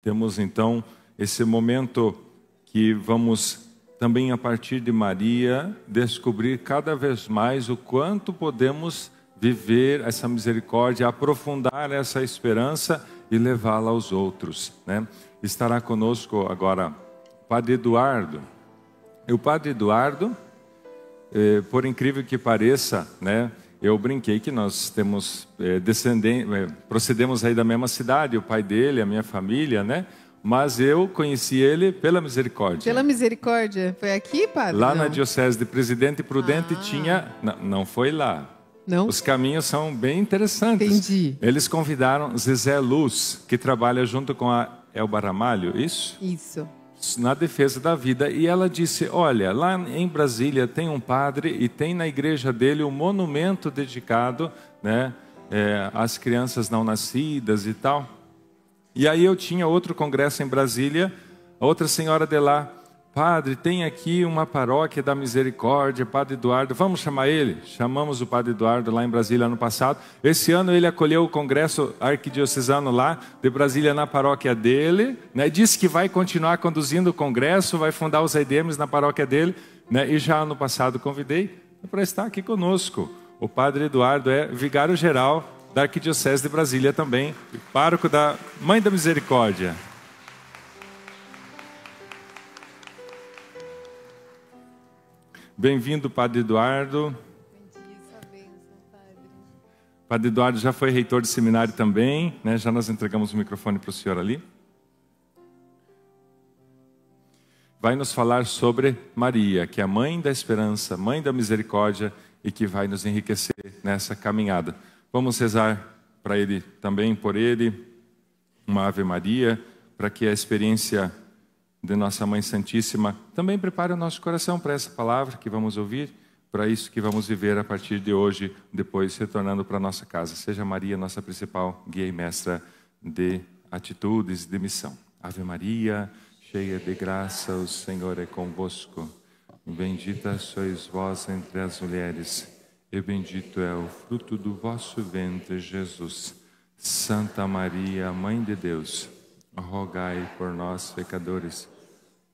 Temos então esse momento que vamos também, a partir de Maria, descobrir cada vez mais o quanto podemos viver essa misericórdia, aprofundar essa esperança e levá-la aos outros, né? Estará conosco agora o Padre Eduardo. E o Padre Eduardo, por incrível que pareça, né? Eu brinquei que nós temos procedemos aí da mesma cidade, o pai dele, a minha família, né? Mas eu conheci ele pela misericórdia. Pela misericórdia? Foi aqui, padre? Lá Não. na Diocese de Presidente Prudente tinha... Não foi lá. Não? Os caminhos são bem interessantes. Entendi. Eles convidaram Zezé Luz, que trabalha junto com a Elba Ramalho, isso? Isso. Na defesa da vida, e ela disse: olha, lá em Brasília tem um padre e tem na igreja dele um monumento dedicado, né, às crianças não nascidas e tal. E aí eu tinha outro congresso em Brasília, a outra senhora de lá: padre, tem aqui uma paróquia da misericórdia, Padre Eduardo, vamos chamar ele? Chamamos o Padre Eduardo lá em Brasília ano passado. Esse ano ele acolheu o congresso arquidiocesano lá de Brasília na paróquia dele, né? Disse que vai continuar conduzindo o congresso, vai fundar os EDMs na paróquia dele, né? E já ano passado convidei para estar aqui conosco. O Padre Eduardo é vigário-geral da Arquidiocese de Brasília também, pároco da Mãe da Misericórdia. Bem-vindo, Padre Eduardo. Padre Eduardo já foi reitor de seminário também, né? Já nós entregamos o microfone para o senhor ali. Vai nos falar sobre Maria, que é a mãe da esperança, mãe da misericórdia e que vai nos enriquecer nessa caminhada. Vamos rezar para ele também, por ele, uma Ave Maria, para que a experiência de Nossa Mãe Santíssima também prepare o nosso coração para essa palavra que vamos ouvir, para isso que vamos viver a partir de hoje, depois retornando para a nossa casa. Seja Maria nossa principal guia e mestra de atitudes de missão. Ave Maria, cheia de graça, o Senhor é convosco. Bendita sois vós entre as mulheres, e bendito é o fruto do vosso ventre, Jesus. Santa Maria, Mãe de Deus, rogai por nós, pecadores,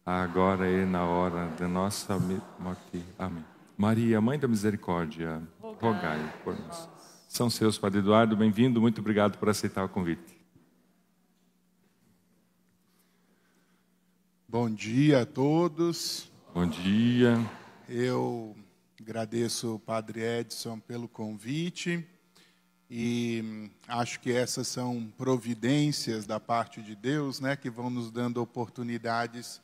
agora e na hora de nossa morte. Amém. Maria, Mãe da Misericórdia, rogai por nós. São seus, Padre Eduardo, bem-vindo, muito obrigado por aceitar o convite. Bom dia a todos. Bom dia. Eu agradeço o Padre Edson pelo convite. E acho que essas são providências da parte de Deus, né, que vão nos dando oportunidades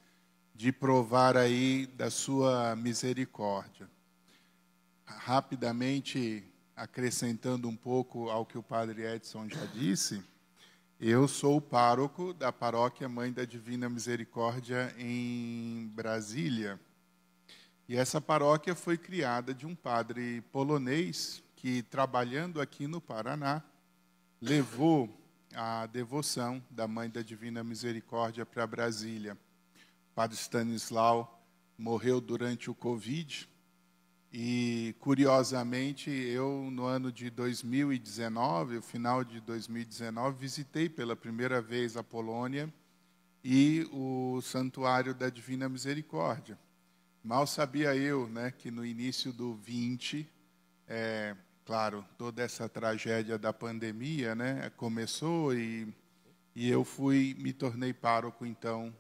de provar aí da sua misericórdia. Rapidamente, acrescentando um pouco ao que o Padre Edson já disse, eu sou o pároco da paróquia Mãe da Divina Misericórdia em Brasília. E essa paróquia foi criada de um padre polonês que, trabalhando aqui no Paraná, levou a devoção da Mãe da Divina Misericórdia para Brasília. O padre Stanislau morreu durante o Covid e, curiosamente, eu, no ano de 2019, o final de 2019, visitei pela primeira vez a Polônia e o Santuário da Divina Misericórdia. Mal sabia eu, né, que no início do 20, claro, toda essa tragédia da pandemia, né, começou e eu me tornei pároco, então,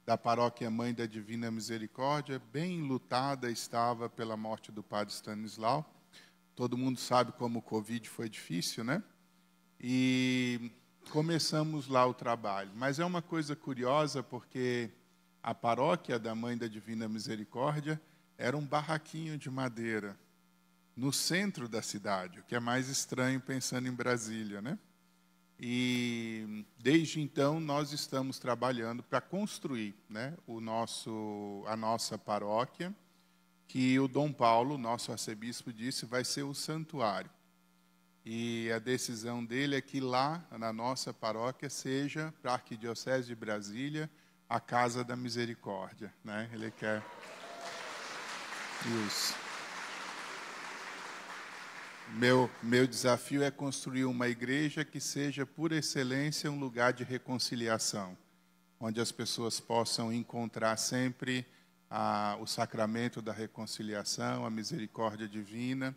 da paróquia Mãe da Divina Misericórdia. Bem lutada estava pela morte do padre Stanislau. Todo mundo sabe como o Covid foi difícil, né? E começamos lá o trabalho. Mas é uma coisa curiosa, porque a paróquia da Mãe da Divina Misericórdia era um barraquinho de madeira no centro da cidade, o que é mais estranho pensando em Brasília, né? E desde então nós estamos trabalhando para construir, né, a nossa paróquia, que o Dom Paulo, nosso arcebispo, disse vai ser o santuário. E a decisão dele é que lá na nossa paróquia seja, para a Arquidiocese de Brasília, a Casa da Misericórdia, né? Ele quer isso. Meu desafio é construir uma igreja que seja, por excelência, um lugar de reconciliação. onde as pessoas possam encontrar sempre o sacramento da reconciliação, a misericórdia divina,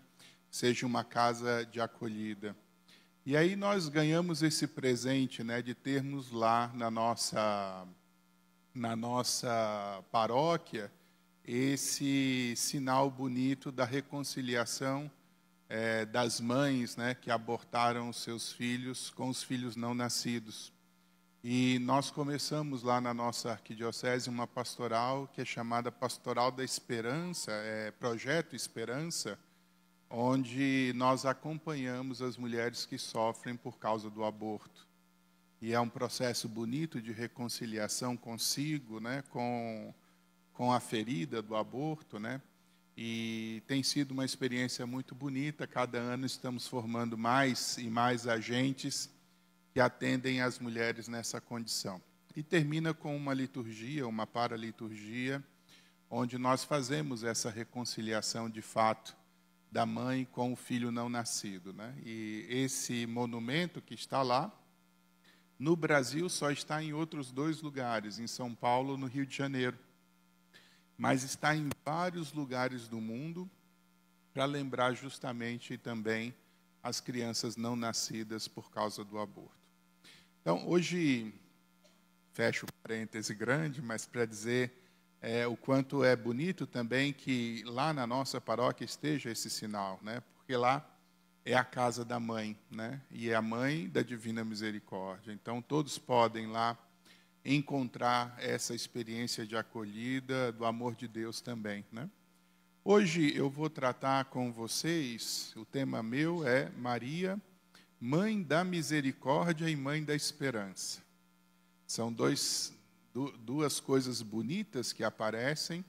seja uma casa de acolhida. E aí nós ganhamos esse presente, né, de termos lá na nossa paróquia esse sinal bonito da reconciliação das mães, né, que abortaram os seus filhos com os filhos não nascidos. E nós começamos lá na nossa arquidiocese uma pastoral que é chamada Pastoral da Esperança, Projeto Esperança, onde nós acompanhamos as mulheres que sofrem por causa do aborto. E é um processo bonito de reconciliação consigo, né, com a ferida do aborto, né? E tem sido uma experiência muito bonita. Cada ano estamos formando mais e mais agentes que atendem as mulheres nessa condição. E termina com uma liturgia, uma paraliturgia, onde nós fazemos essa reconciliação de fato da mãe com o filho não nascido, né? E esse monumento que está lá, no Brasil só está em outros 2 lugares, em São Paulo e no Rio de Janeiro. Mas está em vários lugares do mundo para lembrar justamente também as crianças não nascidas por causa do aborto. Então, hoje, fecho parêntese grande, mas para dizer o quanto é bonito também que lá na nossa paróquia esteja esse sinal, né? Porque lá é a casa da mãe, né? E é a mãe da Divina Misericórdia. Então, todos podem lá encontrar essa experiência de acolhida, do amor de Deus também, né? Hoje eu vou tratar com vocês, o tema meu é Maria, Mãe da Misericórdia e Mãe da Esperança. São duas coisas bonitas que aparecem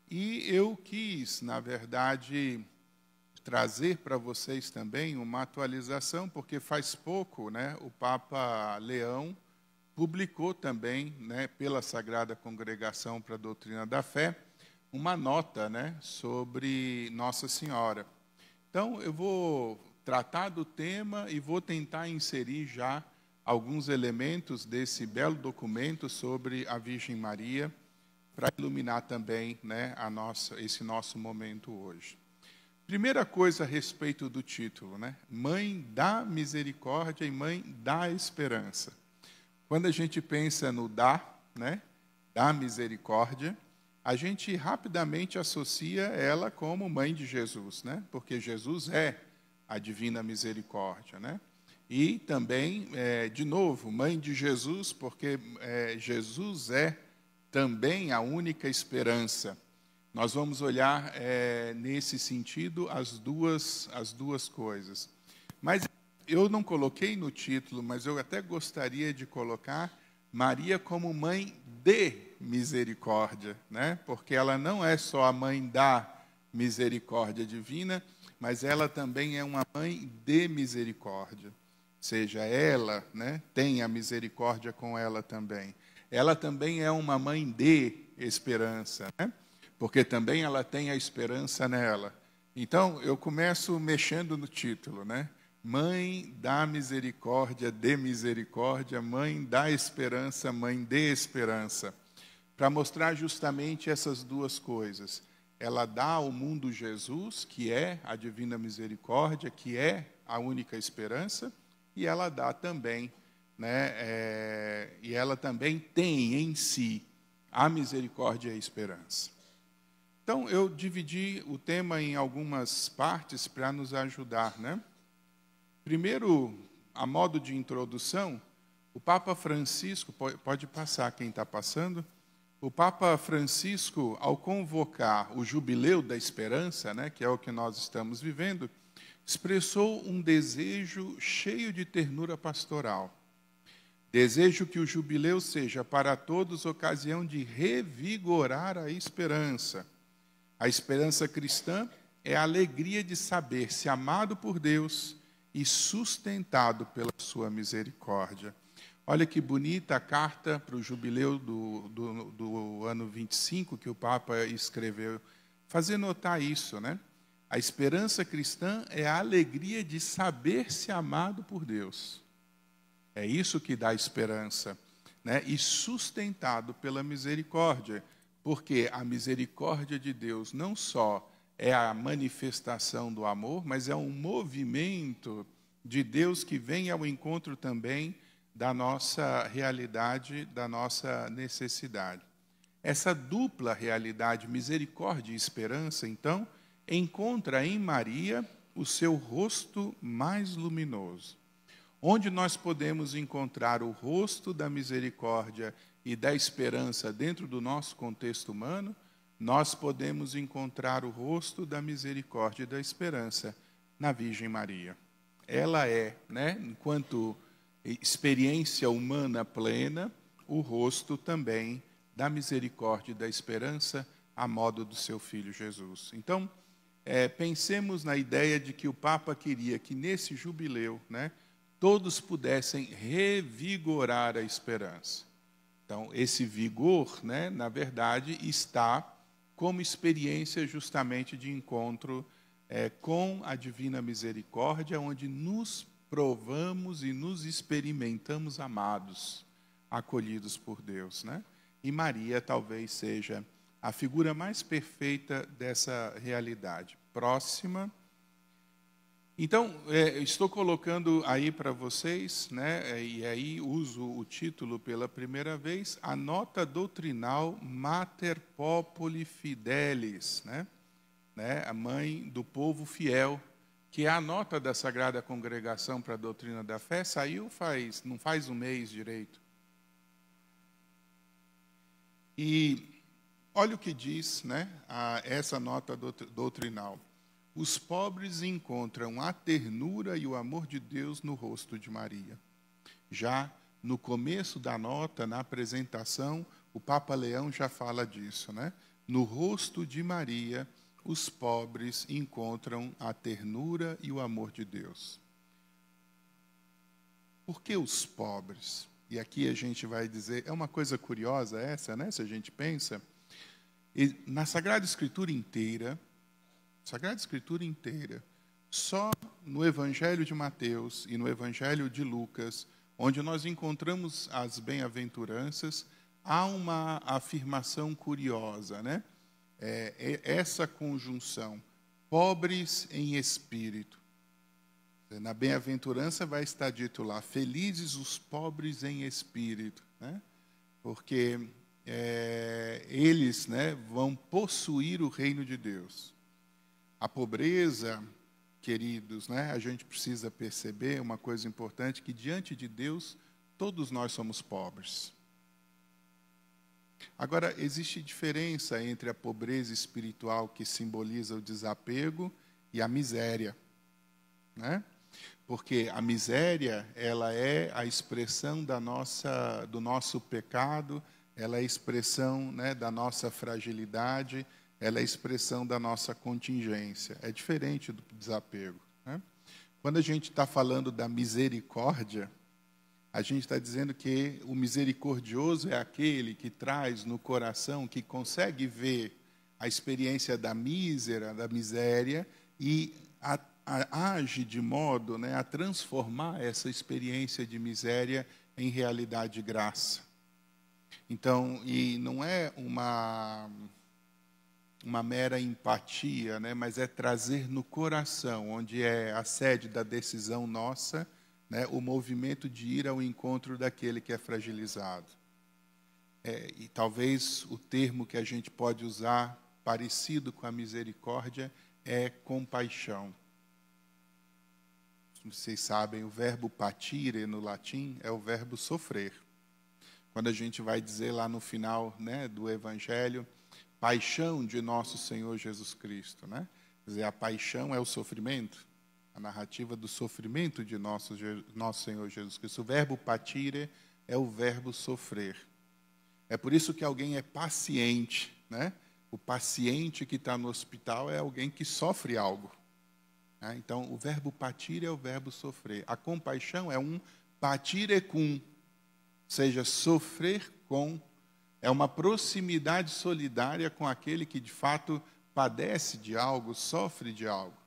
e eu quis, na verdade, trazer para vocês também uma atualização, porque faz pouco, né, o Papa Leão publicou também, né, pela Sagrada Congregação para a Doutrina da Fé, uma nota, né, sobre Nossa Senhora. Então, eu vou tratar do tema e vou tentar inserir já alguns elementos desse belo documento sobre a Virgem Maria, para iluminar também, né, esse nosso momento hoje. Primeira coisa a respeito do título, né? Mãe da Misericórdia e Mãe da Esperança. Quando a gente pensa no né, da misericórdia, a gente rapidamente associa ela como mãe de Jesus, né? Porque Jesus é a divina misericórdia, né? E também, de novo, mãe de Jesus, porque Jesus é também a única esperança. Nós vamos olhar nesse sentido as duas coisas. Mas eu não coloquei no título, mas eu até gostaria de colocar Maria como mãe de misericórdia, né? Porque ela não é só a mãe da misericórdia divina, mas ela também é uma mãe de misericórdia. Ou seja, ela, né, tem a misericórdia com ela também. Ela também é uma mãe de esperança, né? Porque também ela tem a esperança nela. Então, eu começo mexendo no título, né? Mãe da misericórdia, de misericórdia, mãe da esperança, mãe de esperança. Para mostrar justamente essas duas coisas. Ela dá ao mundo Jesus, que é a divina misericórdia, que é a única esperança, e ela dá também, né, e ela também tem em si a misericórdia e a esperança. Então, eu dividi o tema em algumas partes para nos ajudar, né? Primeiro, a modo de introdução, o Papa Francisco, pode passar quem está passando, o Papa Francisco, ao convocar o Jubileu da Esperança, né, que é o que nós estamos vivendo, expressou um desejo cheio de ternura pastoral. Desejo que o jubileu seja para todos ocasião de revigorar a esperança. A esperança cristã é a alegria de saber-se amado por Deus e sustentado pela sua misericórdia. Olha que bonita a carta para o jubileu do ano 25 que o Papa escreveu. Fazer notar isso, né? A esperança cristã é a alegria de saber-se amado por Deus. É isso que dá esperança. né, e sustentado pela misericórdia, porque a misericórdia de Deus não só é a manifestação do amor, mas é um movimento de Deus que vem ao encontro também da nossa realidade, da nossa necessidade. Essa dupla realidade, misericórdia e esperança, então, encontra em Maria o seu rosto mais luminoso. Onde nós podemos encontrar o rosto da misericórdia e da esperança dentro do nosso contexto humano, nós podemos encontrar o rosto da misericórdia e da esperança na Virgem Maria. Ela é, né, enquanto experiência humana plena, o rosto também da misericórdia e da esperança a modo do seu Filho Jesus. Então, pensemos na ideia de que o Papa queria que nesse jubileu, né, todos pudessem revigorar a esperança. Então, esse vigor, né, na verdade, está como experiência justamente de encontro com a divina misericórdia, onde nos provamos e nos experimentamos amados, acolhidos por Deus, né? E Maria talvez seja a figura mais perfeita dessa realidade, próxima. Então, estou colocando aí para vocês, né, e aí uso o título pela primeira vez, a nota doutrinal Mater Populi Fidelis, né, a mãe do povo fiel, que é a nota da Sagrada Congregação para a Doutrina da Fé, saiu não faz um mês direito. E olha o que diz, né, essa nota doutrinal. Os pobres encontram a ternura e o amor de Deus no rosto de Maria. Já no começo da nota, na apresentação, o Papa Leão já fala disso, né? No rosto de Maria, os pobres encontram a ternura e o amor de Deus. Por que os pobres? E aqui a gente vai dizer, é uma coisa curiosa essa, né? Se a gente pensa, e na Sagrada Escritura inteira, só no Evangelho de Mateus e no Evangelho de Lucas, onde nós encontramos as bem-aventuranças, há uma afirmação curiosa, né? Essa conjunção, pobres em espírito. Na bem-aventurança vai estar dito lá, felizes os pobres em espírito, né? Porque eles, né, vão possuir o reino de Deus. A pobreza, queridos, né, a gente precisa perceber uma coisa importante, que diante de Deus, todos nós somos pobres. Agora, existe diferença entre a pobreza espiritual, que simboliza o desapego, e a miséria, né? Porque a miséria, ela é a expressão do nosso pecado, ela é a expressão, né, da nossa fragilidade, ela é a expressão da nossa contingência. É diferente do desapego, né? Quando a gente está falando da misericórdia, a gente está dizendo que o misericordioso é aquele que traz no coração, que consegue ver a experiência da mísera, da miséria, e age de modo, né, a transformar essa experiência de miséria em realidade de graça. Então, e não é uma mera empatia, né, mas é trazer no coração, onde é a sede da decisão nossa, né, o movimento de ir ao encontro daquele que é fragilizado. E talvez o termo que a gente pode usar, parecido com a misericórdia, é compaixão. Vocês sabem, o verbo patire no latim é o verbo sofrer. Quando a gente vai dizer lá no final, né, do Evangelho, paixão de nosso Senhor Jesus Cristo, né? Quer dizer, a paixão é o sofrimento, a narrativa do sofrimento de nosso Senhor Jesus Cristo. O verbo patire é o verbo sofrer. É por isso que alguém é paciente, né? O paciente que está no hospital é alguém que sofre algo. Né? Então, o verbo patire é o verbo sofrer. A compaixão é um patire cum, ou seja, sofrer com. É uma proximidade solidária com aquele que, de fato, padece de algo, sofre de algo.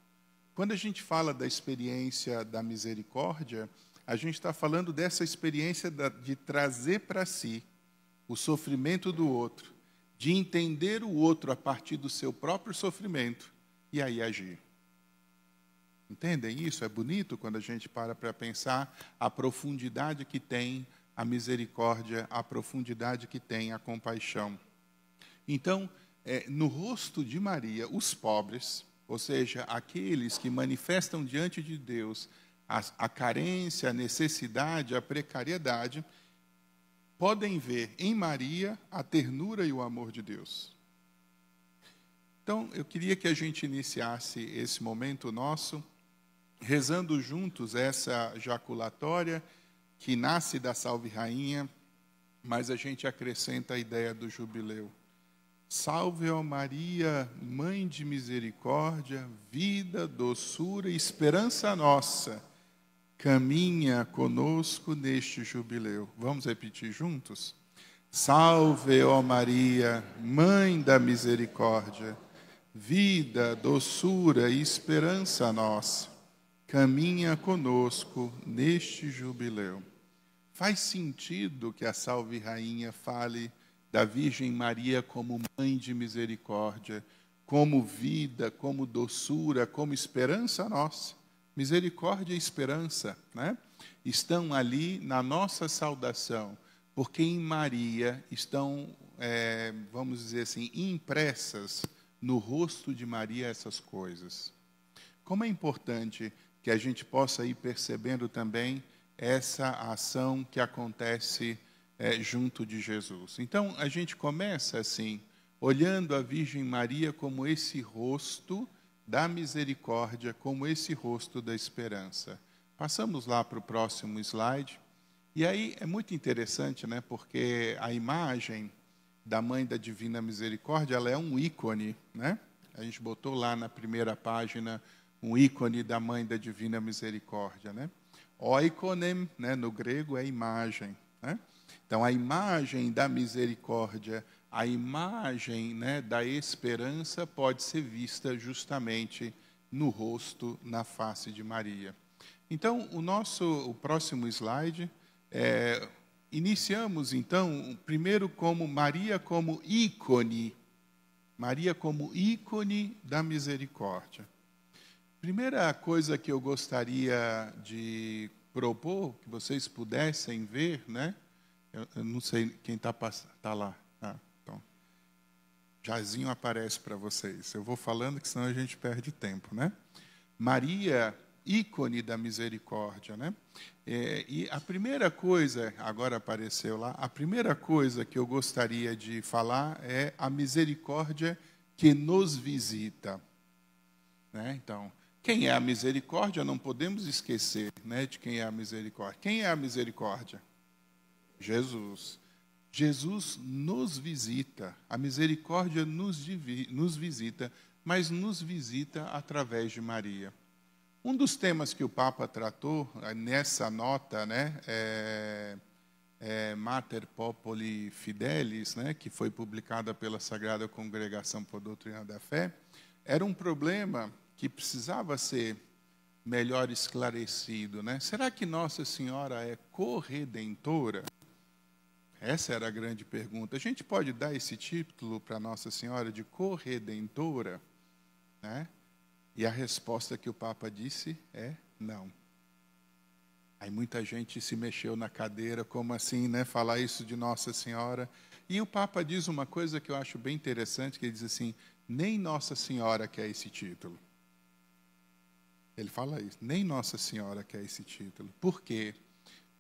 Quando a gente fala da experiência da misericórdia, a gente está falando dessa experiência de trazer para si o sofrimento do outro, de entender o outro a partir do seu próprio sofrimento e aí agir. Entendem isso? É bonito quando a gente para pensar a profundidade que tem a misericórdia, a profundidade que tem a compaixão. Então, no rosto de Maria, os pobres, ou seja, aqueles que manifestam diante de Deus a carência, a necessidade, a precariedade, podem ver em Maria a ternura e o amor de Deus. Então, eu queria que a gente iniciasse esse momento nosso rezando juntos essa jaculatória que nasce da Salve Rainha, mas a gente acrescenta a ideia do jubileu. Salve, ó Maria, Mãe de misericórdia, vida, doçura e esperança nossa, caminha conosco neste jubileu. Vamos repetir juntos? Salve, ó Maria, Mãe da misericórdia, vida, doçura e esperança nossa, caminha conosco neste jubileu. Faz sentido que a Salve Rainha fale da Virgem Maria como Mãe de misericórdia, como vida, como doçura, como esperança nossa. Misericórdia e esperança, né? Estão ali na nossa saudação, porque em Maria estão, vamos dizer assim, impressas no rosto de Maria essas coisas. Como é importante que a gente possa ir percebendo também essa ação que acontece junto de Jesus. Então, a gente começa assim, olhando a Virgem Maria como esse rosto da misericórdia, como esse rosto da esperança. Passamos lá para o próximo slide. E aí é muito interessante, né, porque a imagem da Mãe da Divina Misericórdia, ela é um ícone, né? A gente botou lá na primeira página um ícone da Mãe da Divina Misericórdia, né? Oikonem, né, no grego, é imagem, né? Então, a imagem da misericórdia, a imagem, né, da esperança pode ser vista justamente no rosto, na face de Maria. Então, o próximo slide, iniciamos, então, primeiro como Maria como ícone da misericórdia. Primeira coisa que eu gostaria de propor, que vocês pudessem ver, né? Eu não sei quem está lá. Então, Jazinho aparece para vocês. Eu vou falando, que senão a gente perde tempo, né? Maria, ícone da misericórdia, né? E a primeira coisa, agora apareceu lá, a primeira coisa que eu gostaria de falar é a misericórdia que nos visita, né? Então, quem é a misericórdia? Não podemos esquecer, né, de quem é a misericórdia. Quem é a misericórdia? Jesus. Jesus nos visita. A misericórdia nos visita, mas nos visita através de Maria. Um dos temas que o Papa tratou nessa nota, né, Mater Populi Fidelis, né, que foi publicada pela Sagrada Congregação por Doutrina da Fé, era um problema que precisava ser melhor esclarecido, né? Será que Nossa Senhora é corredentora? Essa era a grande pergunta. A gente pode dar esse título para Nossa Senhora de corredentora, né? E a resposta que o Papa disse é não. Aí muita gente se mexeu na cadeira, como assim, né? Falar isso de Nossa Senhora. E o Papa diz uma coisa que eu acho bem interessante, que ele diz assim, nem Nossa Senhora quer esse título. Ele fala isso, nem Nossa Senhora quer esse título. Por quê?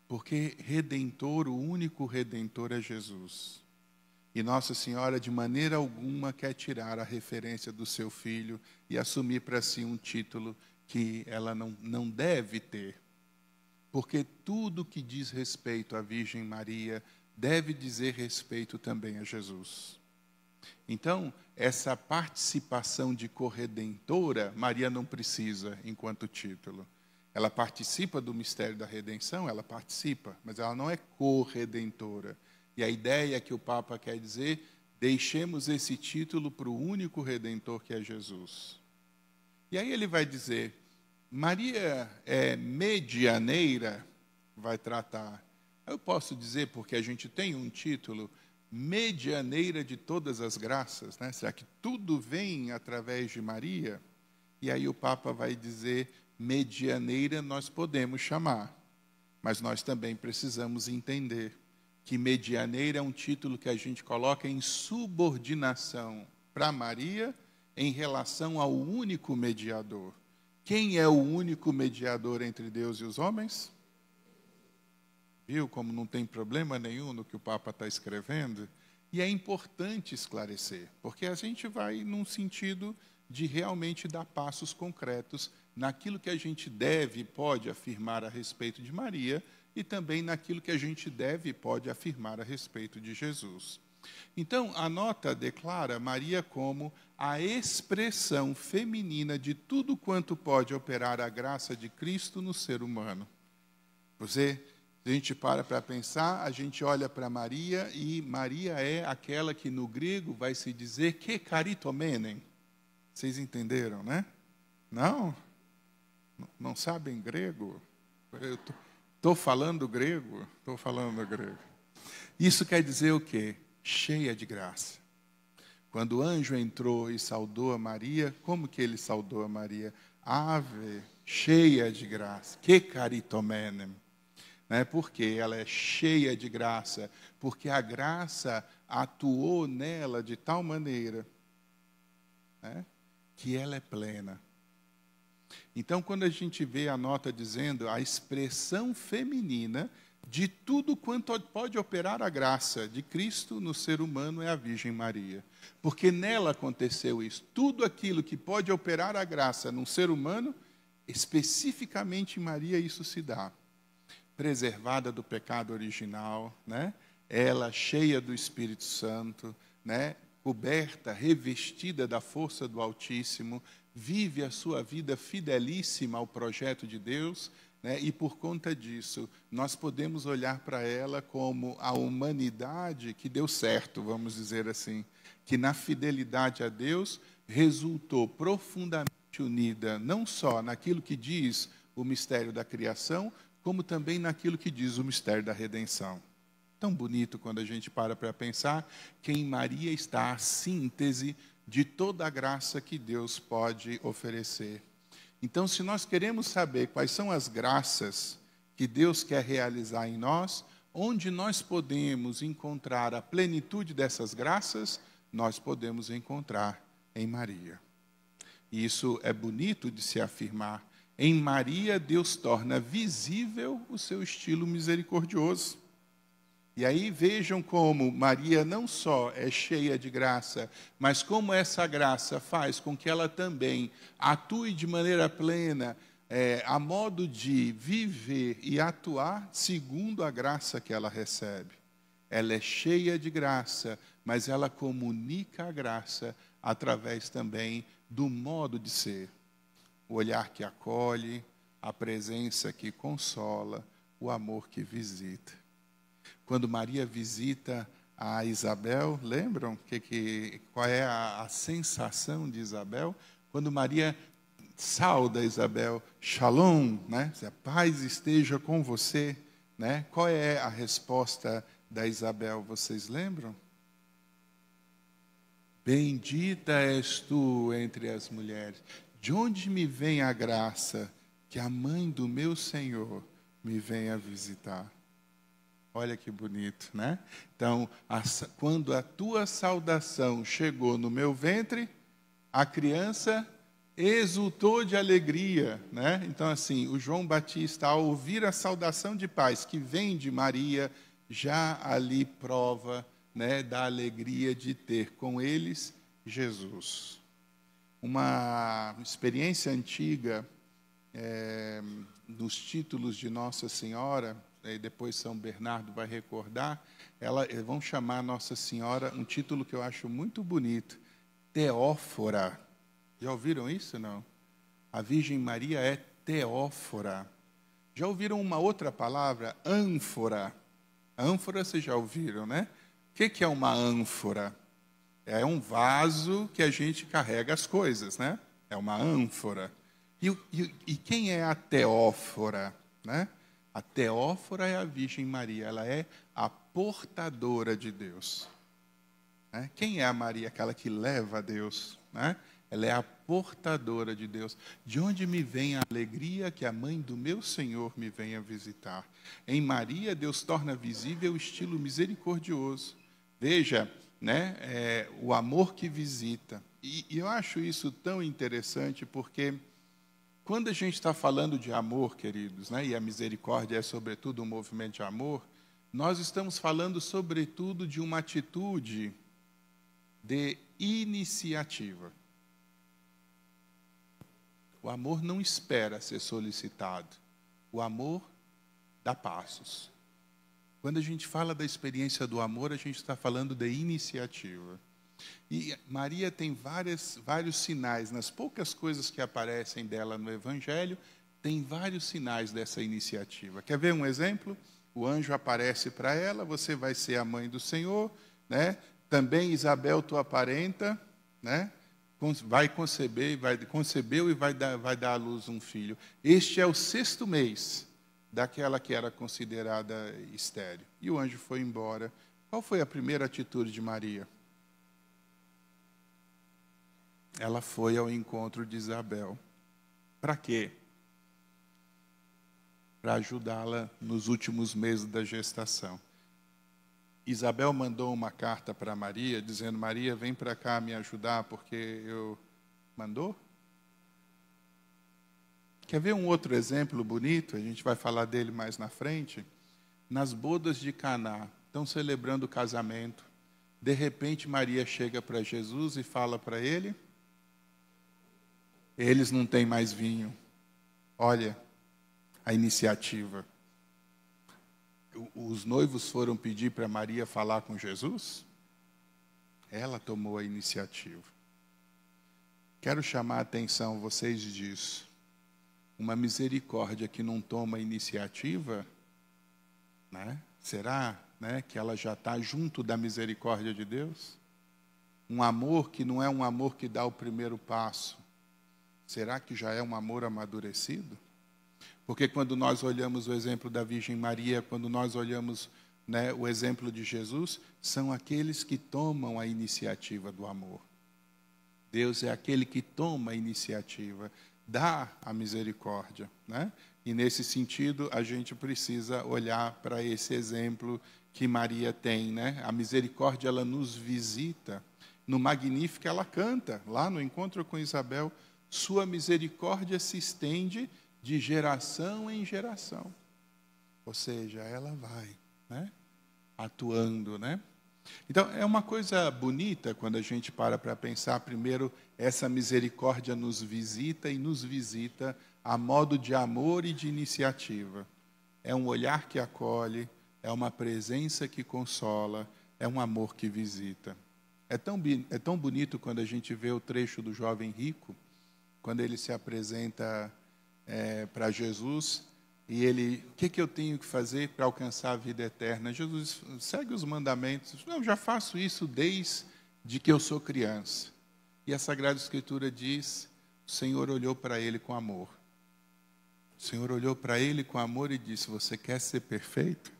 Porque Redentor, o único Redentor é Jesus. E Nossa Senhora, de maneira alguma, quer tirar a referência do seu filho e assumir para si um título que ela não deve ter. Porque tudo que diz respeito à Virgem Maria deve dizer respeito também a Jesus. Então, essa participação de corredentora, Maria não precisa enquanto título. Ela participa do mistério da redenção, ela participa, mas ela não é corredentora. E a ideia que o Papa quer dizer, deixemos esse título para o único Redentor que é Jesus. E aí ele vai dizer, Maria é medianeira, vai tratar? Eu posso dizer, porque a gente tem um título, medianeira de todas as graças, né? Será que tudo vem através de Maria? E aí o Papa vai dizer, medianeira nós podemos chamar, mas nós também precisamos entender que medianeira é um título que a gente coloca em subordinação para Maria em relação ao único mediador. Quem é o único mediador entre Deus e os homens? Viu como não tem problema nenhum no que o Papa está escrevendo? E é importante esclarecer, porque a gente vai num sentido de realmente dar passos concretos naquilo que a gente deve e pode afirmar a respeito de Maria e também naquilo que a gente deve e pode afirmar a respeito de Jesus. Então, a nota declara Maria como a expressão feminina de tudo quanto pode operar a graça de Cristo no ser humano. Se a gente para pensar, a gente olha para Maria e Maria é aquela que no grego vai se dizer que caritomenen. Vocês entenderam, né? Não? Não sabem grego? Eu estou falando grego? Estou falando grego. Isso quer dizer o quê? Cheia de graça. Quando o anjo entrou e saudou a Maria, como que ele saudou a Maria? Ave, cheia de graça. Que caritomenem. Porque ela é cheia de graça, porque a graça atuou nela de tal maneira, que ela é plena. Então, quando a gente vê a nota dizendo a expressão feminina de tudo quanto pode operar a graça de Cristo no ser humano é a Virgem Maria. Porque nela aconteceu isso. Tudo aquilo que pode operar a graça num ser humano, especificamente em Maria isso se dá. Preservada do pecado original, ela cheia do Espírito Santo, coberta, revestida da força do Altíssimo, vive a sua vida fidelíssima ao projeto de Deus, e por conta disso, nós podemos olhar para ela como a humanidade que deu certo, vamos dizer assim, que na fidelidade a Deus resultou profundamente unida, não só naquilo que diz o mistério da criação, como também naquilo que diz o mistério da redenção. Tão bonito quando a gente para pensar que em Maria está a síntese de toda a graça que Deus pode oferecer. Então, se nós queremos saber quais são as graças que Deus quer realizar em nós, onde nós podemos encontrar a plenitude dessas graças, nós podemos encontrar em Maria. E isso é bonito de se afirmar. Em Maria, Deus torna visível o seu estilo misericordioso. E aí vejam como Maria não só é cheia de graça, mas como essa graça faz com que ela também atue de maneira plena, a modo de viver e atuar segundo a graça que ela recebe. Ela é cheia de graça, mas ela comunica a graça através também do modo de ser. O olhar que acolhe, a presença que consola, o amor que visita. Quando Maria visita a Isabel, lembram qual é a sensação de Isabel? Quando Maria sauda Isabel, Shalom, a paz esteja com você, Qual é a resposta da Isabel, vocês lembram? Bendita és tu entre as mulheres. De onde me vem a graça que a mãe do meu Senhor me venha visitar? Olha que bonito, Então, quando a tua saudação chegou no meu ventre, a criança exultou de alegria, Então, assim, o João Batista, ao ouvir a saudação de paz que vem de Maria, já ali prova, da alegria de ter com eles Jesus. Uma experiência antiga nos títulos de Nossa Senhora, e depois São Bernardo vai recordar, vão chamar Nossa Senhora um título que eu acho muito bonito, Teófora. Já ouviram isso, não? A Virgem Maria é Teófora. Já ouviram uma outra palavra? Ânfora. Ânfora vocês já ouviram, O que é uma ânfora? É um vaso que a gente carrega as coisas, É uma ânfora. E quem é a Teófora, A Teófora é a Virgem Maria, ela é a portadora de Deus. Né? Quem é a Maria? Aquela que leva a Deus. Né? Ela é a portadora de Deus. De onde me vem a alegria que a mãe do meu Senhor me venha visitar? Em Maria, Deus torna visível o estilo misericordioso. Veja, né, o amor que visita. E eu acho isso tão interessante porque quando a gente está falando de amor, queridos, né, e a misericórdia é sobretudo um movimento de amor, nós estamos falando sobretudo de uma atitude de iniciativa. O amor não espera ser solicitado. O amor dá passos. Quando a gente fala da experiência do amor, a gente está falando de iniciativa. E Maria tem vários sinais, nas poucas coisas que aparecem dela no Evangelho, tem vários sinais dessa iniciativa. Quer ver um exemplo? O anjo aparece para ela, você vai ser a mãe do Senhor, né? Também Isabel, tua parenta, né? Vai conceber, concebeu e vai dar à luz um filho. Este é o 6º mês daquela que era considerada estéril. E o anjo foi embora. Qual foi a primeira atitude de Maria? Ela foi ao encontro de Isabel. Para quê? Para ajudá-la nos últimos meses da gestação. Isabel mandou uma carta para Maria, dizendo, Maria, vem para cá me ajudar, porque eu... Mandou? Quer ver um outro exemplo bonito? A gente vai falar dele mais na frente. Nas bodas de Caná, estão celebrando o casamento. De repente, Maria chega para Jesus e fala para ele, eles não têm mais vinho. Olha a iniciativa. Os noivos foram pedir para Maria falar com Jesus? Ela tomou a iniciativa. Quero chamar a atenção vocês disso. Uma misericórdia que não toma iniciativa, né? Será, né, que ela já está junto da misericórdia de Deus? Um amor que não é um amor que dá o primeiro passo. Será que já é um amor amadurecido? Porque quando nós olhamos o exemplo da Virgem Maria, quando nós olhamos, né, o exemplo de Jesus, são aqueles que tomam a iniciativa do amor. Deus é aquele que toma a iniciativa, dá a misericórdia. Né? E nesse sentido, a gente precisa olhar para esse exemplo que Maria tem. Né? A misericórdia, ela nos visita. No Magnífica, ela canta, lá no encontro com Isabel, sua misericórdia se estende de geração em geração. Ou seja, ela vai, né, atuando, né? Então, é uma coisa bonita quando a gente para pensar, primeiro, essa misericórdia nos visita e nos visita a modo de amor e de iniciativa. É um olhar que acolhe, é uma presença que consola, é um amor que visita. É tão bonito quando a gente vê o trecho do jovem rico, quando ele se apresenta para Jesus, e ele, o que eu tenho que fazer para alcançar a vida eterna? Jesus, segue os mandamentos. Não, já faço isso desde que eu sou criança. E a Sagrada Escritura diz, o Senhor olhou para ele com amor. O Senhor olhou para ele com amor e disse, você quer ser perfeito?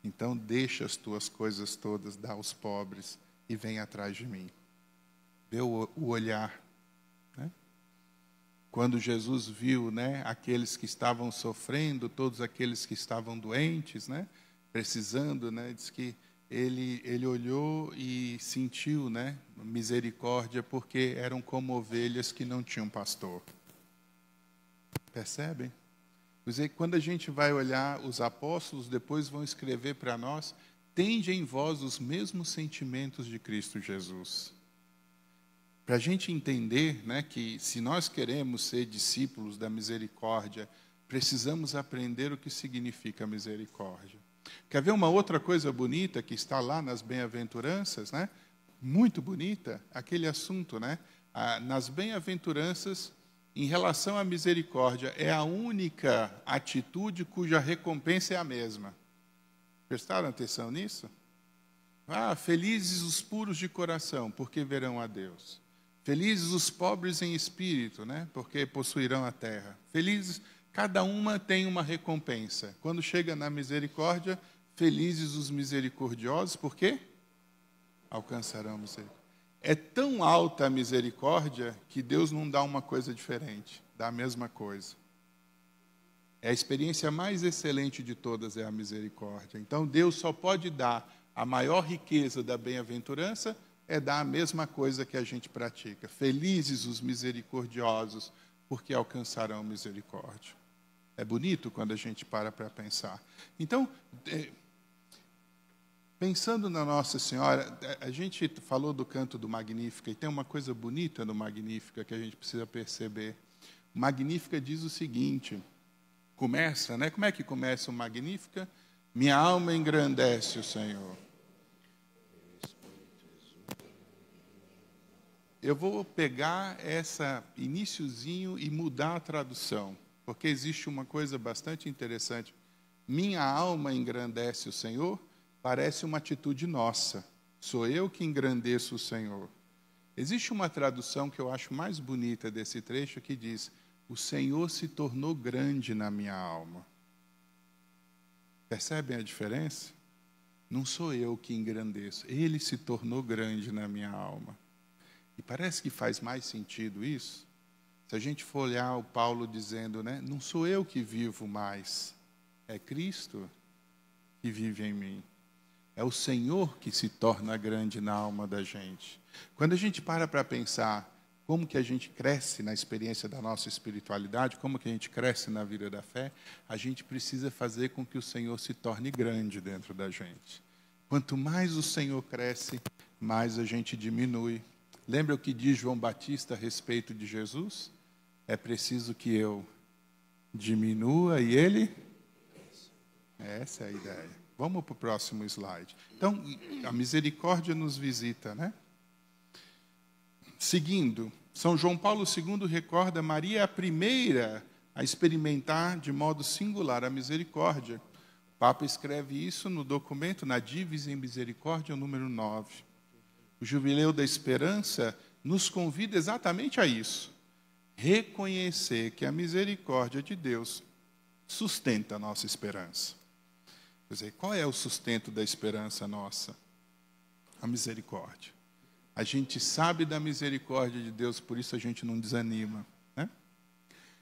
Então deixa as tuas coisas todas, dá aos pobres e vem atrás de mim. Dê o olhar. Quando Jesus viu, né, aqueles que estavam sofrendo, todos aqueles que estavam doentes, né, precisando, né, diz que ele olhou e sentiu, né, misericórdia, porque eram como ovelhas que não tinham pastor. Percebem? Quer dizer, quando a gente vai olhar, os apóstolos depois vão escrever para nós, tende em vós os mesmos sentimentos de Cristo Jesus. Para a gente entender, né, que se nós queremos ser discípulos da misericórdia, precisamos aprender o que significa misericórdia. Quer ver uma outra coisa bonita que está lá nas bem-aventuranças, né? Muito bonita, aquele assunto, né? Nas bem-aventuranças, em relação à misericórdia, é a única atitude cuja recompensa é a mesma. Prestaram atenção nisso? Felizes os puros de coração, porque verão a Deus. Felizes os pobres em espírito, né? Porque possuirão a terra. Felizes, Cada uma tem uma recompensa. Quando chega na misericórdia, felizes os misericordiosos, por quê? Alcançarão a misericórdia. É tão alta a misericórdia que Deus não dá uma coisa diferente, dá a mesma coisa. É a experiência mais excelente de todas, é a misericórdia. Então, Deus só pode dar a maior riqueza da bem-aventurança, é dar a mesma coisa que a gente pratica. Felizes os misericordiosos, porque alcançarão misericórdia. É bonito quando a gente para pensar. Então, pensando na Nossa Senhora, a gente falou do canto do Magnífica, e tem uma coisa bonita no Magnífica que a gente precisa perceber. O Magnífica diz o seguinte, começa, né? Como é que começa o Magnífica? Minha alma engrandece o Senhor. Eu vou pegar esse iniciozinho e mudar a tradução, porque existe uma coisa bastante interessante. Minha alma engrandece o Senhor, parece uma atitude nossa. Sou eu que engrandeço o Senhor. Existe uma tradução que eu acho mais bonita desse trecho que diz: o Senhor se tornou grande na minha alma. Percebem a diferença? Não sou eu que engrandeço, Ele se tornou grande na minha alma. E parece que faz mais sentido isso. Se a gente for olhar o Paulo dizendo, né, não sou eu que vivo mais, é Cristo que vive em mim. É o Senhor que se torna grande na alma da gente. Quando a gente para pensar como que a gente cresce na experiência da nossa espiritualidade, como que a gente cresce na vida da fé, a gente precisa fazer com que o Senhor se torne grande dentro da gente. Quanto mais o Senhor cresce, mais a gente diminui. Lembra o que diz João Batista a respeito de Jesus? É preciso que eu diminua e ele... Essa é a ideia. Vamos para o próximo slide. Então, a misericórdia nos visita, né? Seguindo, São João Paulo II recorda Maria é a primeira a experimentar de modo singular a misericórdia. O Papa escreve isso no documento, na Divis em Misericórdia, número 9. O Jubileu da Esperança nos convida exatamente a isso. Reconhecer que a misericórdia de Deus sustenta a nossa esperança. Quer dizer, qual é o sustento da esperança nossa? A misericórdia. A gente sabe da misericórdia de Deus, por isso a gente não desanima, né?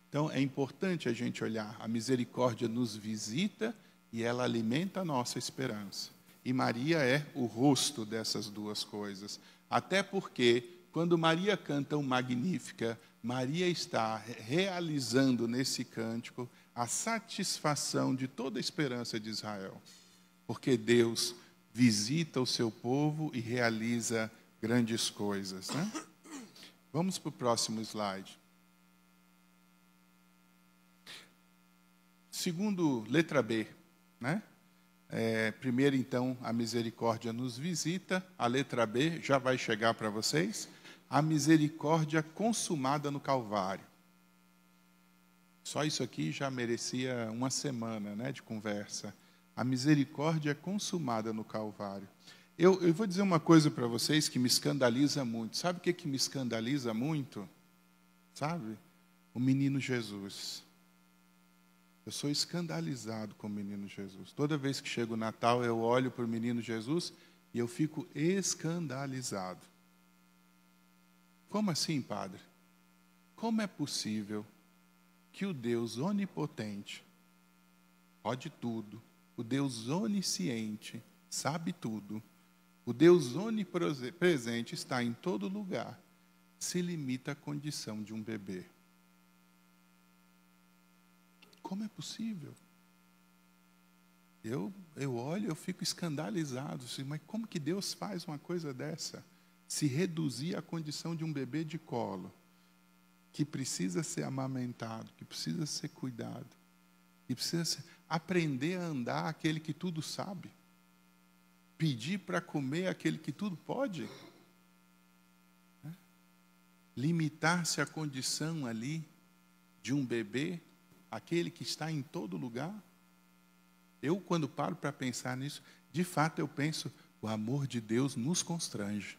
Então, é importante a gente olhar. A misericórdia nos visita e ela alimenta a nossa esperança. E Maria é o rosto dessas duas coisas. Até porque, quando Maria canta o Magnífica, Maria está realizando nesse cântico a satisfação de toda a esperança de Israel. Porque Deus visita o seu povo e realiza grandes coisas, né? Vamos para o próximo slide. Segundo, letra B, né? Primeiro, então, a misericórdia nos visita. A letra B já vai chegar para vocês. A misericórdia consumada no Calvário. Só isso aqui já merecia uma semana, né, de conversa. A misericórdia consumada no Calvário. Eu vou dizer uma coisa para vocês que me escandaliza muito. Sabe o que me escandaliza muito? Sabe? O menino Jesus. Eu sou escandalizado com o menino Jesus. Toda vez que chega o Natal, eu olho para o menino Jesus e eu fico escandalizado. Como assim, padre? Como é possível que o Deus onipotente, pode tudo, o Deus onisciente, sabe tudo, o Deus onipresente está em todo lugar, se limita à condição de um bebê? Como é possível? Eu olho, eu fico escandalizado. Mas como que Deus faz uma coisa dessa? Se reduzir à condição de um bebê de colo, que precisa ser amamentado, que precisa ser cuidado, que precisa aprender a andar aquele que tudo sabe, pedir para comer aquele que tudo pode, né? Limitar-se à condição ali de um bebê, aquele que está em todo lugar. Eu, quando paro para pensar nisso, de fato eu penso, o amor de Deus nos constrange.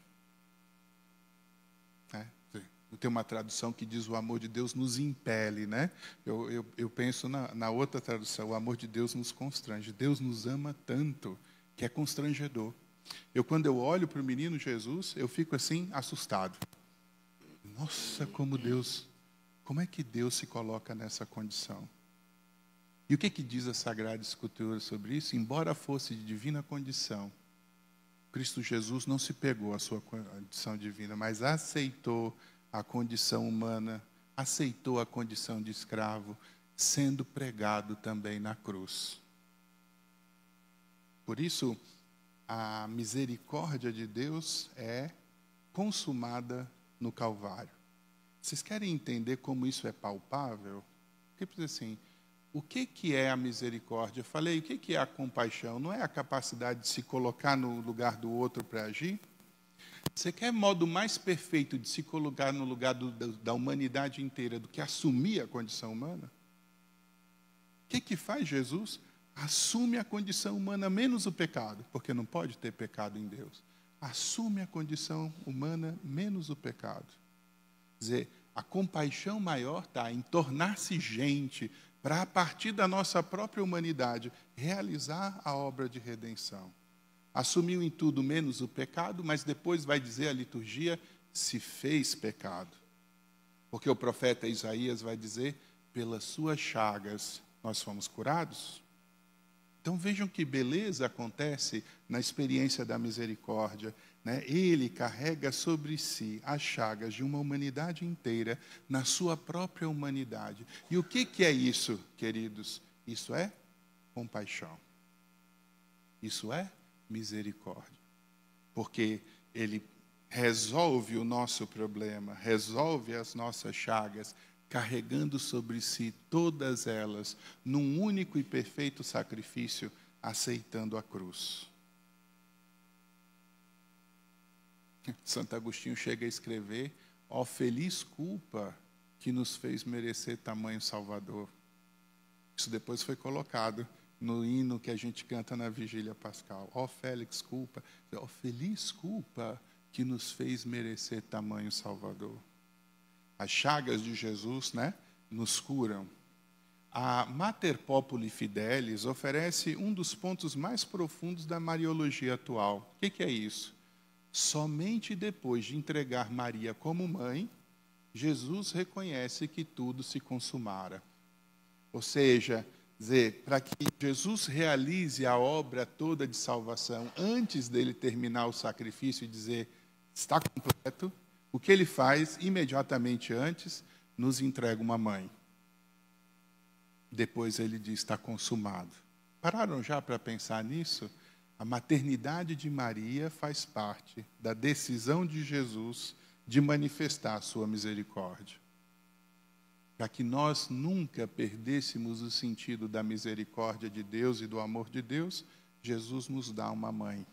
Tem uma tradução que diz o amor de Deus nos impele, né? Eu penso na outra tradução, o amor de Deus nos constrange. Deus nos ama tanto que é constrangedor. Quando eu olho para o menino Jesus, eu fico assim, assustado. Nossa, como é que Deus se coloca nessa condição? E o que diz a Sagrada Escritura sobre isso? Embora fosse de divina condição, Cristo Jesus não se pegou à sua condição divina, mas aceitou a condição humana, aceitou a condição de escravo, sendo pregado também na cruz. Por isso, a misericórdia de Deus é consumada no Calvário. Vocês querem entender como isso é palpável? Porque, assim, o que é a misericórdia? Eu falei, o que é a compaixão? Não é a capacidade de se colocar no lugar do outro para agir? Você quer modo mais perfeito de se colocar no lugar da humanidade inteira do que assumir a condição humana? O que faz Jesus? Assume a condição humana menos o pecado, porque não pode ter pecado em Deus. Assume a condição humana menos o pecado. Quer dizer, a compaixão maior está em tornar-se gente para, a partir da nossa própria humanidade, realizar a obra de redenção. Assumiu em tudo menos o pecado, mas depois vai dizer a liturgia, se fez pecado. Porque o profeta Isaías vai dizer, pelas suas chagas nós fomos curados. Então vejam que beleza acontece na experiência da misericórdia, né? Ele carrega sobre si as chagas de uma humanidade inteira, na sua própria humanidade. E o que é isso, queridos? Isso é compaixão. Isso é misericórdia. Porque ele resolve o nosso problema, resolve as nossas chagas, carregando sobre si todas elas, num único e perfeito sacrifício, aceitando a cruz. Santo Agostinho chega a escrever, ó feliz culpa que nos fez merecer tamanho Salvador. Isso depois foi colocado no hino que a gente canta na Vigília Pascal. Ó feliz culpa, ó feliz culpa que nos fez merecer tamanho Salvador. As chagas de Jesus, né, nos curam. A Mater Populi Fidelis oferece um dos pontos mais profundos da Mariologia atual. O que é isso? Somente depois de entregar Maria como mãe, Jesus reconhece que tudo se consumara. Ou seja, para que Jesus realize a obra toda de salvação, antes dele terminar o sacrifício e dizer, está completo, o que ele faz imediatamente antes, nos entrega uma mãe. Depois ele diz, está consumado. Pararam já para pensar nisso? A maternidade de Maria faz parte da decisão de Jesus de manifestar a sua misericórdia. Para que nós nunca perdêssemos o sentido da misericórdia de Deus e do amor de Deus, Jesus nos dá uma mãe.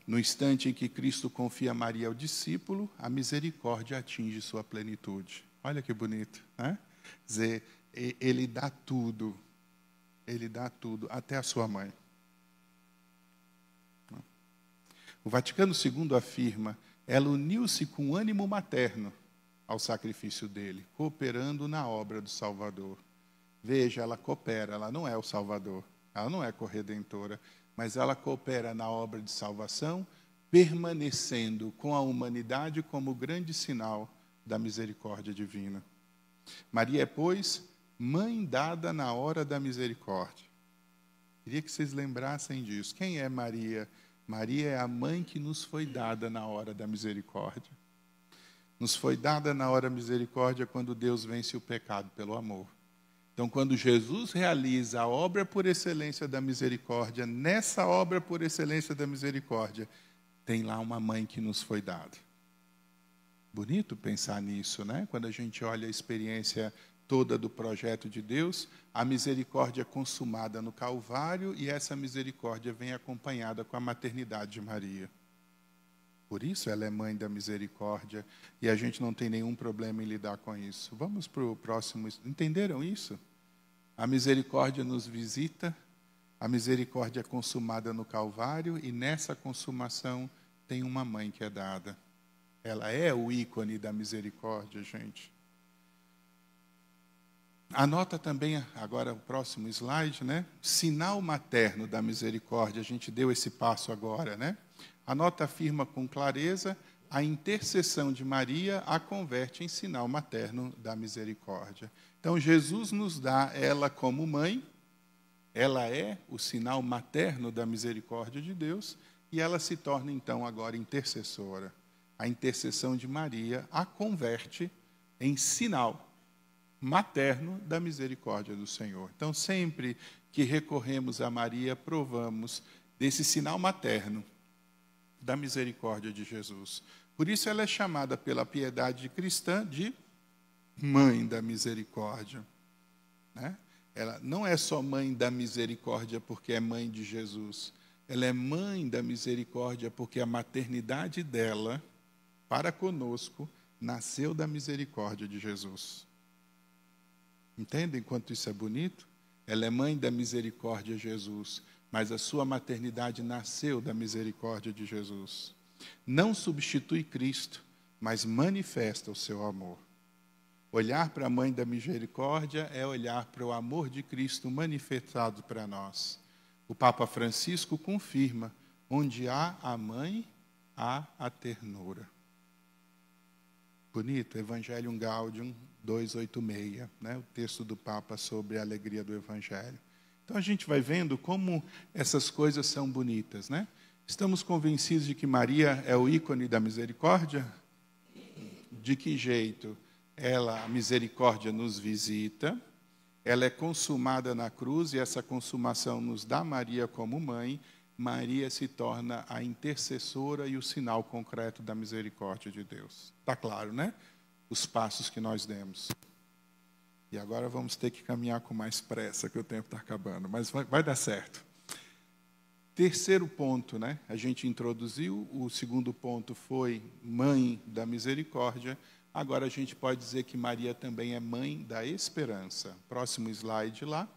No instante em que Cristo confia Maria ao discípulo, a misericórdia atinge sua plenitude. Olha que bonito, né? Quer dizer, ele dá tudo, até a sua mãe. O Vaticano II afirma, ela uniu-se com ânimo materno ao sacrifício dele, cooperando na obra do Salvador. Veja, ela coopera, ela não é o Salvador, ela não é corredentora, mas ela coopera na obra de salvação, permanecendo com a humanidade como grande sinal da misericórdia divina. Maria é, pois, mãe dada na hora da misericórdia. Queria que vocês lembrassem disso. Quem é Maria? Maria é a mãe que nos foi dada na hora da misericórdia. Nos foi dada na hora da misericórdia quando Deus vence o pecado pelo amor. Então, quando Jesus realiza a obra por excelência da misericórdia, nessa obra por excelência da misericórdia, tem lá uma mãe que nos foi dada. Bonito pensar nisso, né? Quando a gente olha a experiência toda do projeto de Deus, a misericórdia é consumada no Calvário e essa misericórdia vem acompanhada com a maternidade de Maria. Por isso ela é mãe da misericórdia e a gente não tem nenhum problema em lidar com isso. Vamos para o próximo. Entenderam isso? A misericórdia nos visita, a misericórdia é consumada no Calvário e nessa consumação tem uma mãe que é dada. Ela é o ícone da misericórdia, gente. Anota também, agora o próximo slide, né? Sinal materno da misericórdia. A gente deu esse passo agora, né? A nota afirma com clareza: a intercessão de Maria a converte em sinal materno da misericórdia. Então, Jesus nos dá ela como mãe, ela é o sinal materno da misericórdia de Deus, e ela se torna, então, agora intercessora. A intercessão de Maria a converte em sinal materno da misericórdia do Senhor. Então, sempre que recorremos a Maria, provamos desse sinal materno da misericórdia de Jesus. Por isso ela é chamada pela piedade cristã de Mãe da Misericórdia, né? Ela não é só Mãe da Misericórdia porque é mãe de Jesus. Ela é Mãe da Misericórdia porque a maternidade dela para conosco nasceu da misericórdia de Jesus. Entendem quanto isso é bonito? Ela é Mãe da Misericórdia de Jesus, mas a sua maternidade nasceu da misericórdia de Jesus. Não substitui Cristo, mas manifesta o seu amor. Olhar para a Mãe da Misericórdia é olhar para o amor de Cristo manifestado para nós. O Papa Francisco confirma: onde há a mãe, há a ternura. Bonito, Evangelium Gaudium 286, né? O texto do Papa sobre a alegria do Evangelho. Então a gente vai vendo como essas coisas são bonitas, né? Estamos convencidos de que Maria é o ícone da misericórdia? De que jeito? A misericórdia nos visita, ela é consumada na cruz, e essa consumação nos dá Maria como mãe. Maria se torna a intercessora e o sinal concreto da misericórdia de Deus. Está claro, né? Os passos que nós demos. E agora vamos ter que caminhar com mais pressa, que o tempo está acabando, mas vai dar certo. Terceiro ponto, né? A gente introduziu, o segundo ponto foi Mãe da Misericórdia. Agora a gente pode dizer que Maria também é Mãe da Esperança. Próximo slide lá,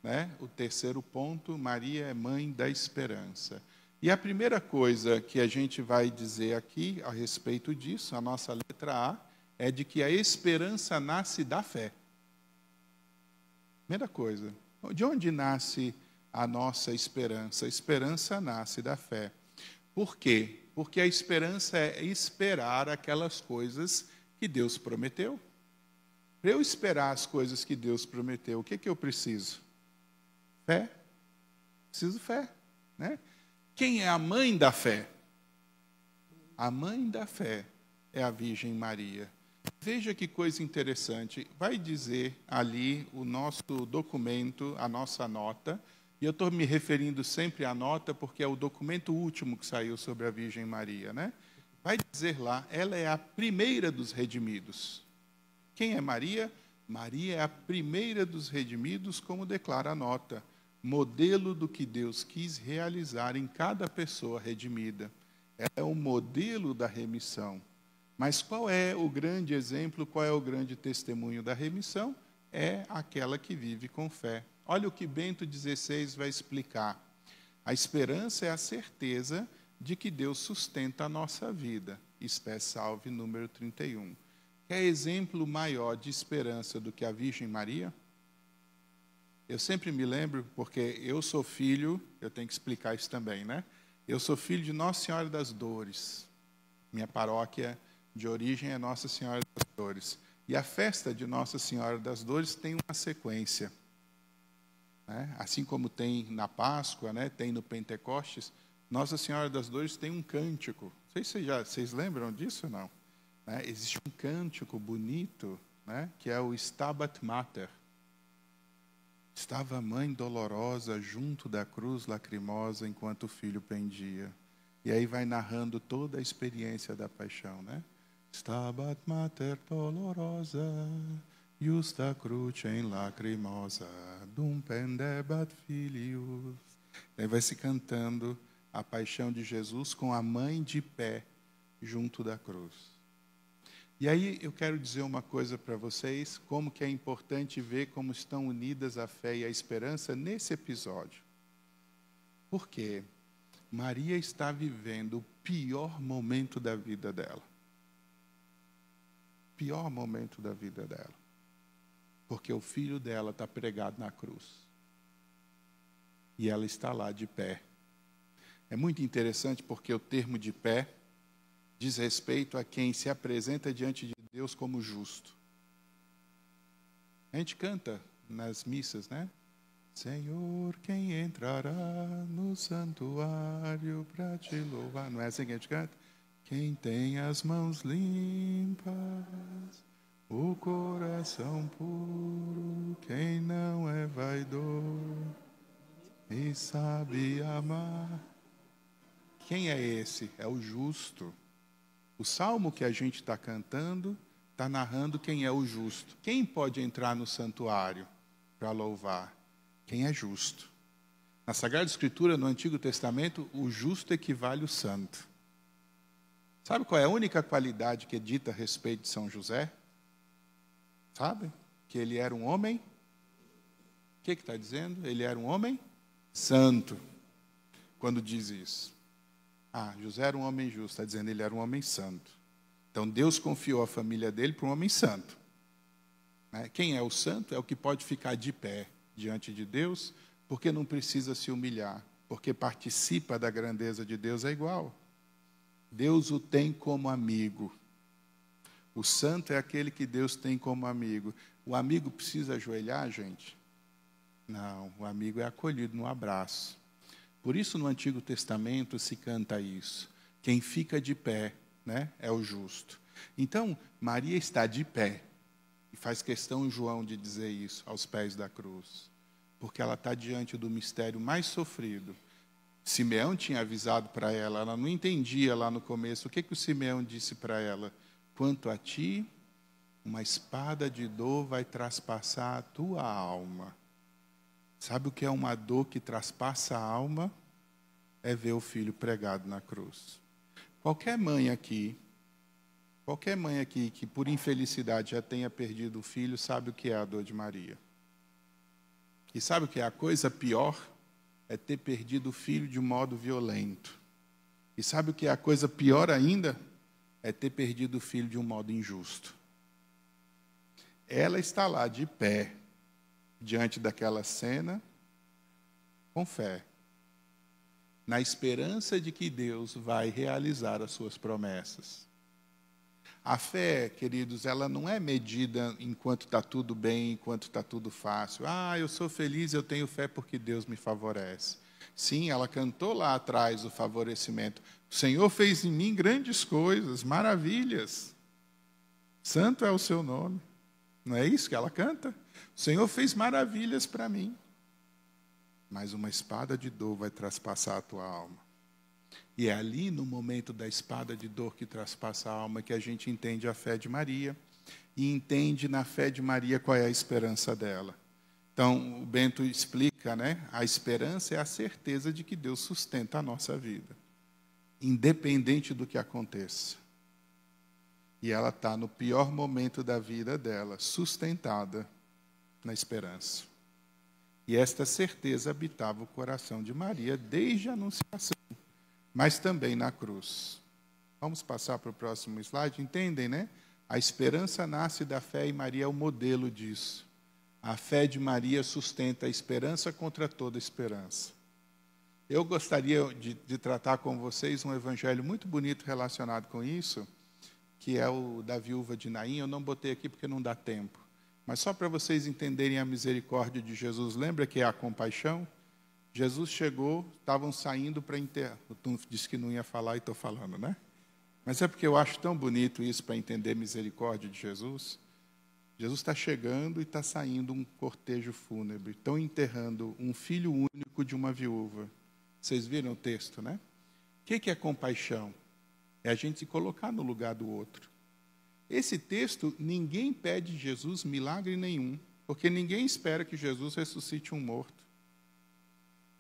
né? O terceiro ponto, Maria é Mãe da Esperança. E a primeira coisa que a gente vai dizer aqui a respeito disso, a nossa letra A, é de que a esperança nasce da fé. Primeira coisa, de onde nasce a nossa esperança? A esperança nasce da fé. Por quê? Porque a esperança é esperar aquelas coisas que Deus prometeu. Para eu esperar as coisas que Deus prometeu, o que eu preciso? Fé. Preciso fé, né? Quem é a mãe da fé? A mãe da fé é a Virgem Maria. Veja que coisa interessante. Vai dizer ali o nosso documento, a nossa nota, e eu estou me referindo sempre à nota porque é o documento último que saiu sobre a Virgem Maria, né? Vai dizer lá, ela é a primeira dos redimidos. Quem é Maria? Maria é a primeira dos redimidos, como declara a nota. Modelo do que Deus quis realizar em cada pessoa redimida. Ela é o modelo da remissão. Mas qual é o grande exemplo, qual é o grande testemunho da remissão? É aquela que vive com fé. Olha o que Bento XVI vai explicar. A esperança é a certeza de que Deus sustenta a nossa vida. Spes Salve, número 31. Quer exemplo maior de esperança do que a Virgem Maria? Eu sempre me lembro, porque eu sou filho, eu tenho que explicar isso também, né? Eu sou filho de Nossa Senhora das Dores. Minha paróquia de origem é Nossa Senhora das Dores. E a festa de Nossa Senhora das Dores tem uma sequência, né? Assim como tem na Páscoa, né? Tem no Pentecostes, Nossa Senhora das Dores tem um cântico. Não sei se vocês lembram disso ou não. Né? Existe um cântico bonito, né? Que é o Stabat Mater. Estava a mãe dolorosa junto da cruz lacrimosa enquanto o filho pendia. E aí vai narrando toda a experiência da paixão, né? Stabat Mater dolorosa, justa crucem lacrimosa, dum pendebat filius. Aí vai se cantando a paixão de Jesus com a mãe de pé junto da cruz. E aí eu quero dizer uma coisa para vocês, como que é importante ver como estão unidas a fé e a esperança nesse episódio. Por quê? Maria está vivendo o pior momento da vida dela. pior momento da vida dela. Porque o filho dela está pregado na cruz. E ela está lá de pé. É muito interessante porque o termo de pé diz respeito a quem se apresenta diante de Deus como justo. A gente canta nas missas, né? Senhor, quem entrará no santuário para te louvar? Não é assim que a gente canta? Quem tem as mãos limpas, o coração puro, quem não é vaidoso e sabe amar. Quem é esse? É o justo. O salmo que a gente está cantando está narrando quem é o justo. Quem pode entrar no santuário para louvar? Quem é justo. Na Sagrada Escritura, no Antigo Testamento, o justo equivale ao santo. Sabe qual é a única qualidade que é dita a respeito de São José? Sabe? Que ele era um homem... O que está dizendo? Ele era um homem santo. Quando diz isso. José era um homem justo. Está dizendo que ele era um homem santo. Então, Deus confiou a família dele para um homem santo. Quem é o santo é o que pode ficar de pé diante de Deus, porque não precisa se humilhar, porque participa da grandeza de Deus, é igual. Deus o tem como amigo. O santo é aquele que Deus tem como amigo. O amigo precisa ajoelhar, gente? Não, o amigo é acolhido no abraço. Por isso, no Antigo Testamento se canta isso. Quem fica de pé, né, é o justo. Então, Maria está de pé. E faz questão João de dizer isso, aos pés da cruz. Porque ela está diante do mistério mais sofrido. Simeão tinha avisado para ela, ela não entendia lá no começo. O que o Simeão disse para ela? Quanto a ti, uma espada de dor vai traspassar a tua alma. Sabe o que é uma dor que traspassa a alma? É ver o filho pregado na cruz. Qualquer mãe aqui que por infelicidade já tenha perdido o filho, sabe o que é a dor de Maria. E sabe o que é a coisa pior? É ter perdido o filho de um modo violento. E sabe o que é a coisa pior ainda? É ter perdido o filho de um modo injusto. Ela está lá de pé, diante daquela cena, com fé, na esperança de que Deus vai realizar as suas promessas. A fé, queridos, ela não é medida enquanto está tudo bem, enquanto está tudo fácil. Eu sou feliz, eu tenho fé porque Deus me favorece. Sim, ela cantou lá atrás o favorecimento. O Senhor fez em mim grandes coisas, maravilhas. Santo é o seu nome. Não é isso que ela canta? O Senhor fez maravilhas para mim. Mas uma espada de dor vai traspassar a tua alma. E é ali, no momento da espada de dor que traspassa a alma, que a gente entende a fé de Maria. E entende na fé de Maria qual é a esperança dela. Então, o Bento explica, né? A esperança é a certeza de que Deus sustenta a nossa vida. Independente do que aconteça. E ela está no pior momento da vida dela, sustentada na esperança. E esta certeza habitava o coração de Maria desde a Anunciação, mas também na cruz. Vamos passar para o próximo slide. Entendem, né? A esperança nasce da fé e Maria é o modelo disso. A fé de Maria sustenta a esperança contra toda esperança. Eu gostaria de tratar com vocês um evangelho muito bonito relacionado com isso, que é o da viúva de Naim. Eu não botei aqui porque não dá tempo. Mas só para vocês entenderem a misericórdia de Jesus. Lembra que é a compaixão? Jesus chegou, estavam saindo para enterrar. O Tunf disse que não ia falar e estou falando, né? Mas é porque eu acho tão bonito isso para entender a misericórdia de Jesus. Jesus está chegando e está saindo um cortejo fúnebre. Estão enterrando um filho único de uma viúva. Vocês viram o texto, né? O que é compaixão? É a gente se colocar no lugar do outro. Esse texto, ninguém pede de Jesus milagre nenhum, porque ninguém espera que Jesus ressuscite um morto.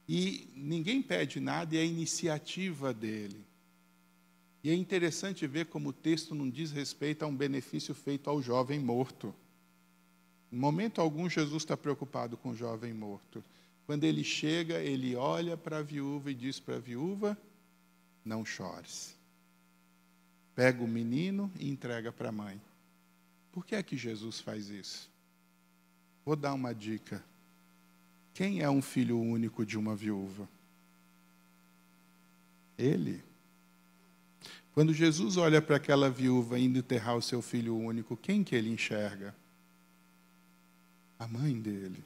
E ninguém pede nada, e é a iniciativa dele. E é interessante ver como o texto não diz respeito a um benefício feito ao jovem morto. Em momento algum, Jesus está preocupado com o jovem morto. Quando ele chega, ele olha para a viúva e diz para a viúva, não chores. Pega o menino e entrega para a mãe. Por que é que Jesus faz isso? Vou dar uma dica. Quem é um filho único de uma viúva? Ele. Quando Jesus olha para aquela viúva indo enterrar o seu filho único, quem que ele enxerga? A mãe dele.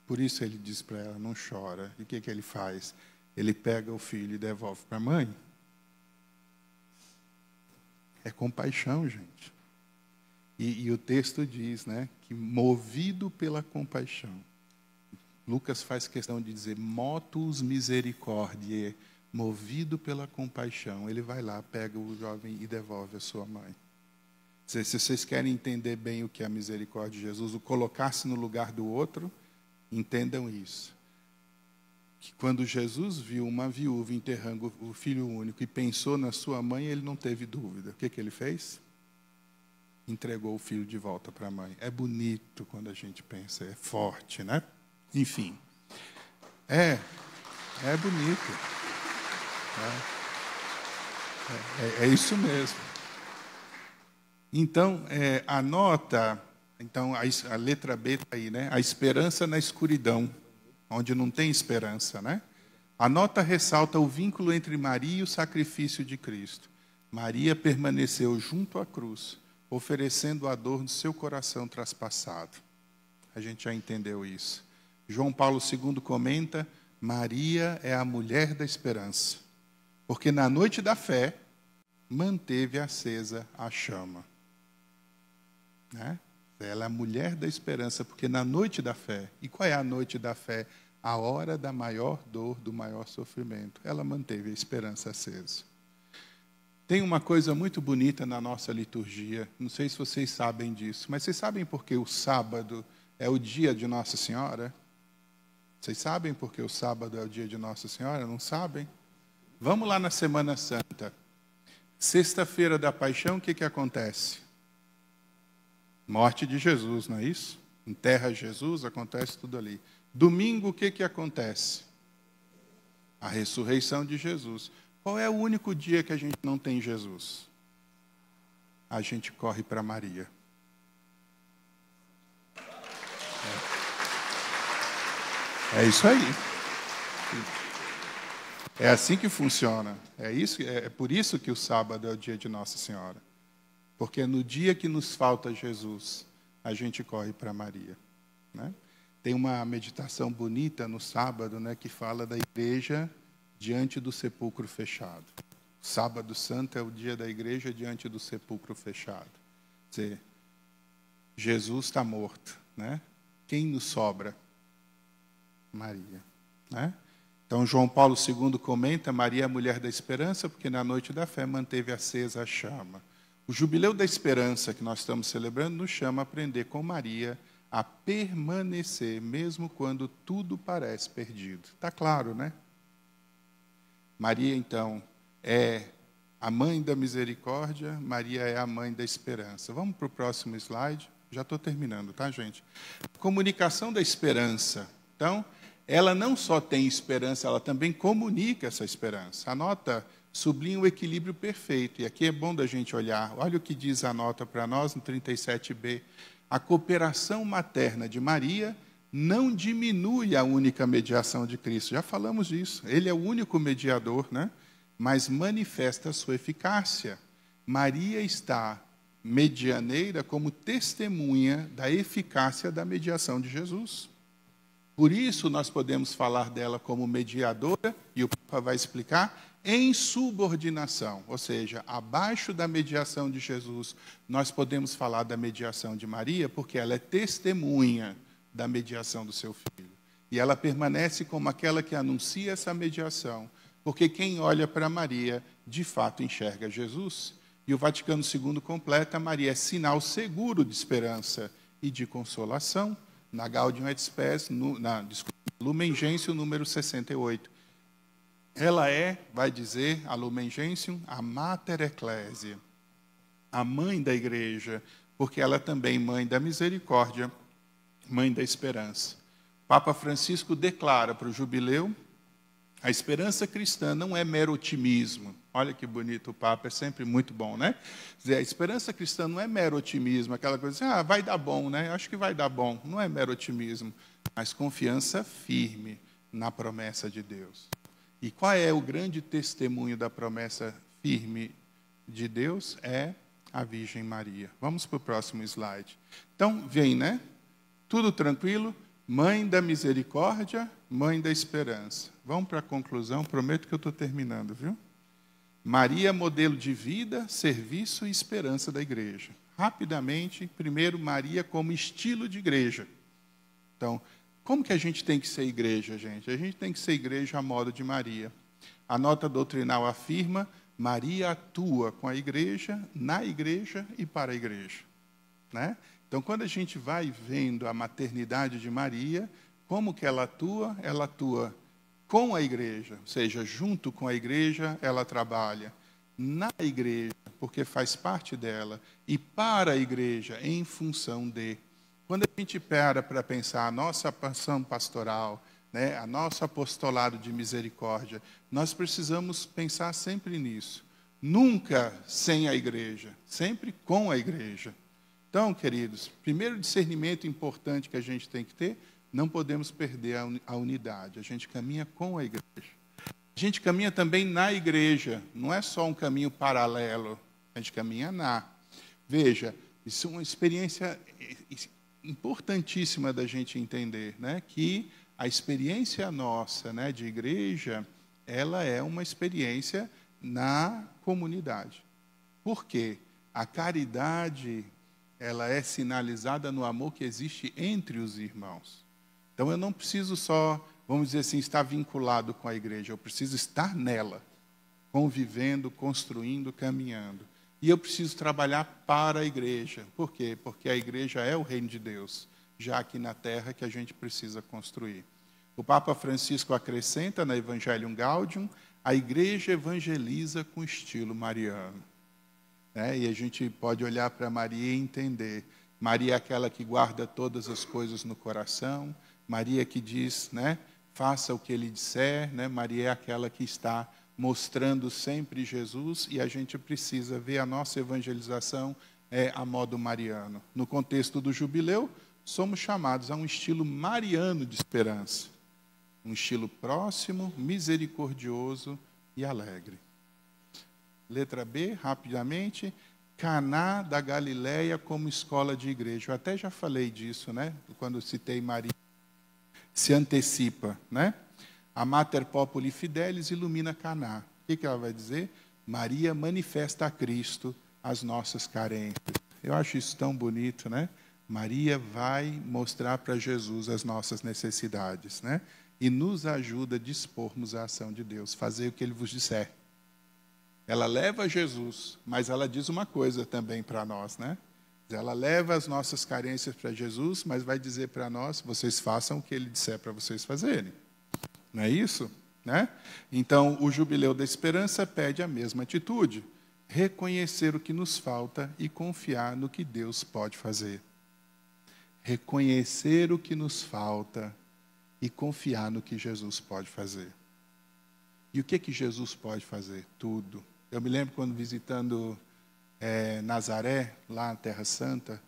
Por isso ele diz para ela, não chora. E o que ele faz? Ele pega o filho e devolve para a mãe. É compaixão, gente. E o texto diz, né, que movido pela compaixão. Lucas faz questão de dizer, motus misericordiae, movido pela compaixão. Ele vai lá, pega o jovem e devolve a sua mãe. Se vocês querem entender bem o que é a misericórdia de Jesus, o colocar-se no lugar do outro, entendam isso. Que quando Jesus viu uma viúva enterrando o filho único e pensou na sua mãe, ele não teve dúvida. O que ele fez? Entregou o filho de volta para a mãe. É bonito quando a gente pensa, é forte, né? Enfim. É bonito. É isso mesmo. Então, anota, então, a letra B está aí, né? A esperança na escuridão, onde não tem esperança, né? A nota ressalta o vínculo entre Maria e o sacrifício de Cristo. Maria permaneceu junto à cruz, oferecendo a dor do seu coração traspassado. A gente já entendeu isso. João Paulo II comenta, Maria é a mulher da esperança, porque na noite da fé, manteve acesa a chama. Né? Ela é a mulher da esperança, porque na noite da fé, e qual é a noite da fé? A hora da maior dor, do maior sofrimento. Ela manteve a esperança acesa. Tem uma coisa muito bonita na nossa liturgia, não sei se vocês sabem disso, mas vocês sabem por que o sábado é o dia de Nossa Senhora? Vocês sabem por que o sábado é o dia de Nossa Senhora? Não sabem? Vamos lá na Semana Santa. Sexta-feira da Paixão, o que acontece? Morte de Jesus, não é isso? Enterra Jesus, acontece tudo ali. Domingo, o que acontece? A ressurreição de Jesus. Qual é o único dia que a gente não tem Jesus? A gente corre para Maria. É isso aí. É assim que funciona. É por isso que o sábado é o dia de Nossa Senhora. Porque no dia que nos falta Jesus, a gente corre para Maria. Né? Tem uma meditação bonita no sábado, né, que fala da igreja diante do sepulcro fechado. Sábado Santo é o dia da igreja diante do sepulcro fechado. Quer dizer, Jesus está morto. Né? Quem nos sobra? Maria. Né? Então, João Paulo II comenta, Maria é a mulher da esperança, porque na noite da fé manteve acesa a chama. O Jubileu da Esperança, que nós estamos celebrando, nos chama a aprender com Maria a permanecer, mesmo quando tudo parece perdido. Está claro, né? Maria, então, é a mãe da misericórdia, Maria é a mãe da esperança. Vamos para o próximo slide. Já estou terminando, tá, gente? Comunicação da esperança. Então, ela não só tem esperança, ela também comunica essa esperança. A nota sublinha o equilíbrio perfeito. E aqui é bom da gente olhar. Olha o que diz a nota para nós no 37b. A cooperação materna de Maria não diminui a única mediação de Cristo. Já falamos disso. Ele é o único mediador, né? Mas manifesta a sua eficácia. Maria está medianeira como testemunha da eficácia da mediação de Jesus. Por isso, nós podemos falar dela como mediadora, e o Papa vai explicar, em subordinação, ou seja, abaixo da mediação de Jesus, nós podemos falar da mediação de Maria, porque ela é testemunha da mediação do seu filho. E ela permanece como aquela que anuncia essa mediação, porque quem olha para Maria, de fato enxerga Jesus. E o Vaticano II completa, Maria é sinal seguro de esperança e de consolação, na Gaudium et Spes, Lumen Gentium, número 68. Ela vai dizer, a Lumen Gentium, a Mater Ecclesia, a mãe da igreja, porque ela é também mãe da misericórdia, mãe da esperança. Papa Francisco declara para o jubileu, A esperança cristã não é mero otimismo. Olha que bonito o Papa, é sempre muito bom, né? Quer dizer, a esperança cristã não é mero otimismo, aquela coisa assim, vai dar bom, né? Acho que vai dar bom. Não é mero otimismo, mas confiança firme na promessa de Deus. E qual é o grande testemunho da promessa firme de Deus? É a Virgem Maria. Vamos para o próximo slide. Então, vem, né? Tudo tranquilo? Mãe da misericórdia, mãe da esperança. Vamos para a conclusão, prometo que eu estou terminando, viu? Maria, modelo de vida, serviço e esperança da igreja. Rapidamente, primeiro, Maria como estilo de igreja. Então, como que a gente tem que ser igreja, gente? A gente tem que ser igreja à modo de Maria. A nota doutrinal afirma, Maria atua com a igreja, na igreja e para a igreja. Né? Então, quando a gente vai vendo a maternidade de Maria, como que ela atua? Ela atua com a igreja, ou seja, junto com a igreja, ela trabalha na igreja, porque faz parte dela, e para a igreja, em função de. Quando a gente para pensar a nossa ação pastoral, né, a nosso apostolado de misericórdia, nós precisamos pensar sempre nisso. Nunca sem a igreja, sempre com a igreja. Então, queridos, primeiro discernimento importante que a gente tem que ter, não podemos perder a unidade. A gente caminha com a igreja. A gente caminha também na igreja. Não é só um caminho paralelo. A gente caminha na. Veja, isso é uma experiência importantíssima da gente entender, né? Que a experiência nossa, né, de igreja, ela é uma experiência na comunidade. Por quê? A caridade, ela é sinalizada no amor que existe entre os irmãos. Então, eu não preciso só, vamos dizer assim, estar vinculado com a igreja, eu preciso estar nela, convivendo, construindo, caminhando. E eu preciso trabalhar para a igreja. Por quê? Porque a igreja é o reino de Deus, já aqui na terra que a gente precisa construir. O Papa Francisco acrescenta na Evangelium Gaudium, a igreja evangeliza com estilo mariano. E a gente pode olhar para Maria e entender. Maria é aquela que guarda todas as coisas no coração. Maria que diz, né, faça o que ele disser. Né? Maria é aquela que está mostrando sempre Jesus. E a gente precisa ver a nossa evangelização a modo mariano. No contexto do jubileu, somos chamados a um estilo mariano de esperança. Um estilo próximo, misericordioso e alegre. Letra B, rapidamente, Caná da Galileia como escola de igreja. Eu até já falei disso, né? Quando eu citei Maria. Se antecipa, né? A Mater Populi Fidelis ilumina Caná. O que ela vai dizer? Maria manifesta a Cristo as nossas carências. Eu acho isso tão bonito, né? Maria vai mostrar para Jesus as nossas necessidades, né? E nos ajuda a dispormos a ação de Deus, fazer o que Ele vos disser. Ela leva Jesus, mas ela diz uma coisa também para nós, né? Ela leva as nossas carências para Jesus, mas vai dizer para nós, vocês façam o que Ele disser para vocês fazerem. Não é isso? Né? Então, o Jubileu da Esperança pede a mesma atitude. Reconhecer o que nos falta e confiar no que Deus pode fazer. Reconhecer o que nos falta e confiar no que Jesus pode fazer. E o que Jesus pode fazer? Tudo. Eu me lembro quando visitando Nazaré, lá na Terra Santa,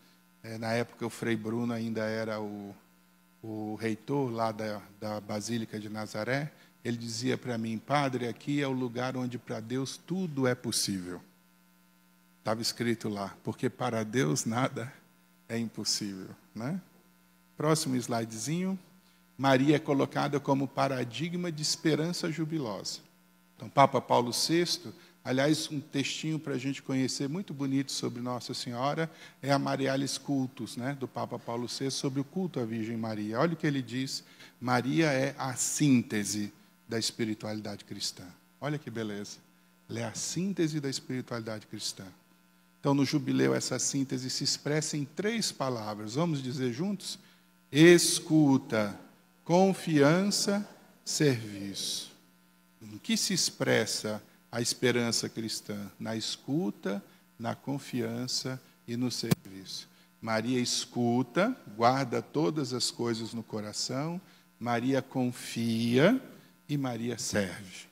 na época o Frei Bruno ainda era o reitor lá da Basílica de Nazaré, ele dizia para mim, padre, aqui é o lugar onde para Deus tudo é possível. Estava escrito lá, porque para Deus nada é impossível. Né? Próximo slidezinho. Maria é colocada como paradigma de esperança jubilosa. Então, Papa Paulo VI, aliás, um textinho para a gente conhecer muito bonito sobre Nossa Senhora, é a Marialis Cultus, né, do Papa Paulo VI, sobre o culto à Virgem Maria. Olha o que ele diz, Maria é a síntese da espiritualidade cristã. Olha que beleza. Ela é a síntese da espiritualidade cristã. Então, no jubileu, essa síntese se expressa em 3 palavras. Vamos dizer juntos? Escuta, confiança, serviço. Em que se expressa a esperança cristã? Na escuta, na confiança e no serviço. Maria escuta, guarda todas as coisas no coração. Maria confia e Maria serve.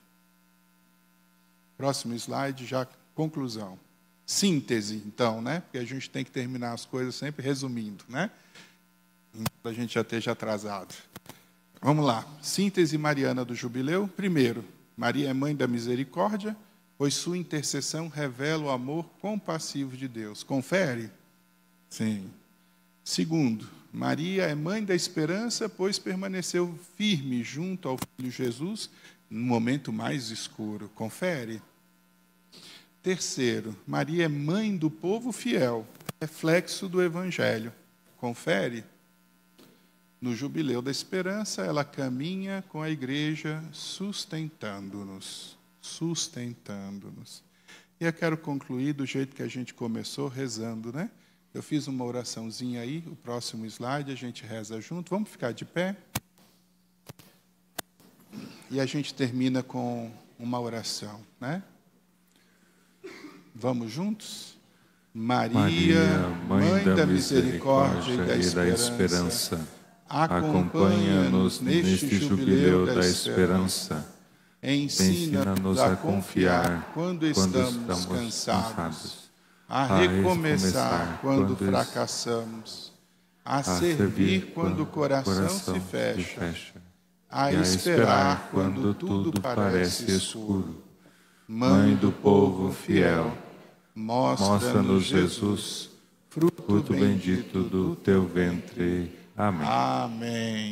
Próximo slide, já conclusão. Síntese, então, né? Porque a gente tem que terminar as coisas sempre resumindo, né? A gente já esteja atrasado. Vamos lá. Síntese mariana do jubileu. Primeiro, Maria é mãe da misericórdia, pois sua intercessão revela o amor compassivo de Deus. Confere? Sim. Segundo, Maria é mãe da esperança, pois permaneceu firme junto ao Filho Jesus no momento mais escuro. Confere? Terceiro, Maria é mãe do povo fiel, reflexo do Evangelho. Confere? No Jubileu da Esperança, ela caminha com a igreja sustentando-nos. Sustentando-nos. E eu quero concluir do jeito que a gente começou, rezando, né? Eu fiz uma oraçãozinha aí, o próximo slide, a gente reza junto. Vamos ficar de pé? E a gente termina com uma oração, né? Vamos juntos? Maria, Mãe da misericórdia e da esperança, acompanha-nos neste jubileu da esperança. Ensina-nos a confiar quando estamos cansados, a recomeçar quando fracassamos, a servir quando o coração se fecha, a esperar quando tudo parece escuro. Mãe do povo fiel, mostra-nos Jesus, fruto bendito do teu ventre. Amém. Amém.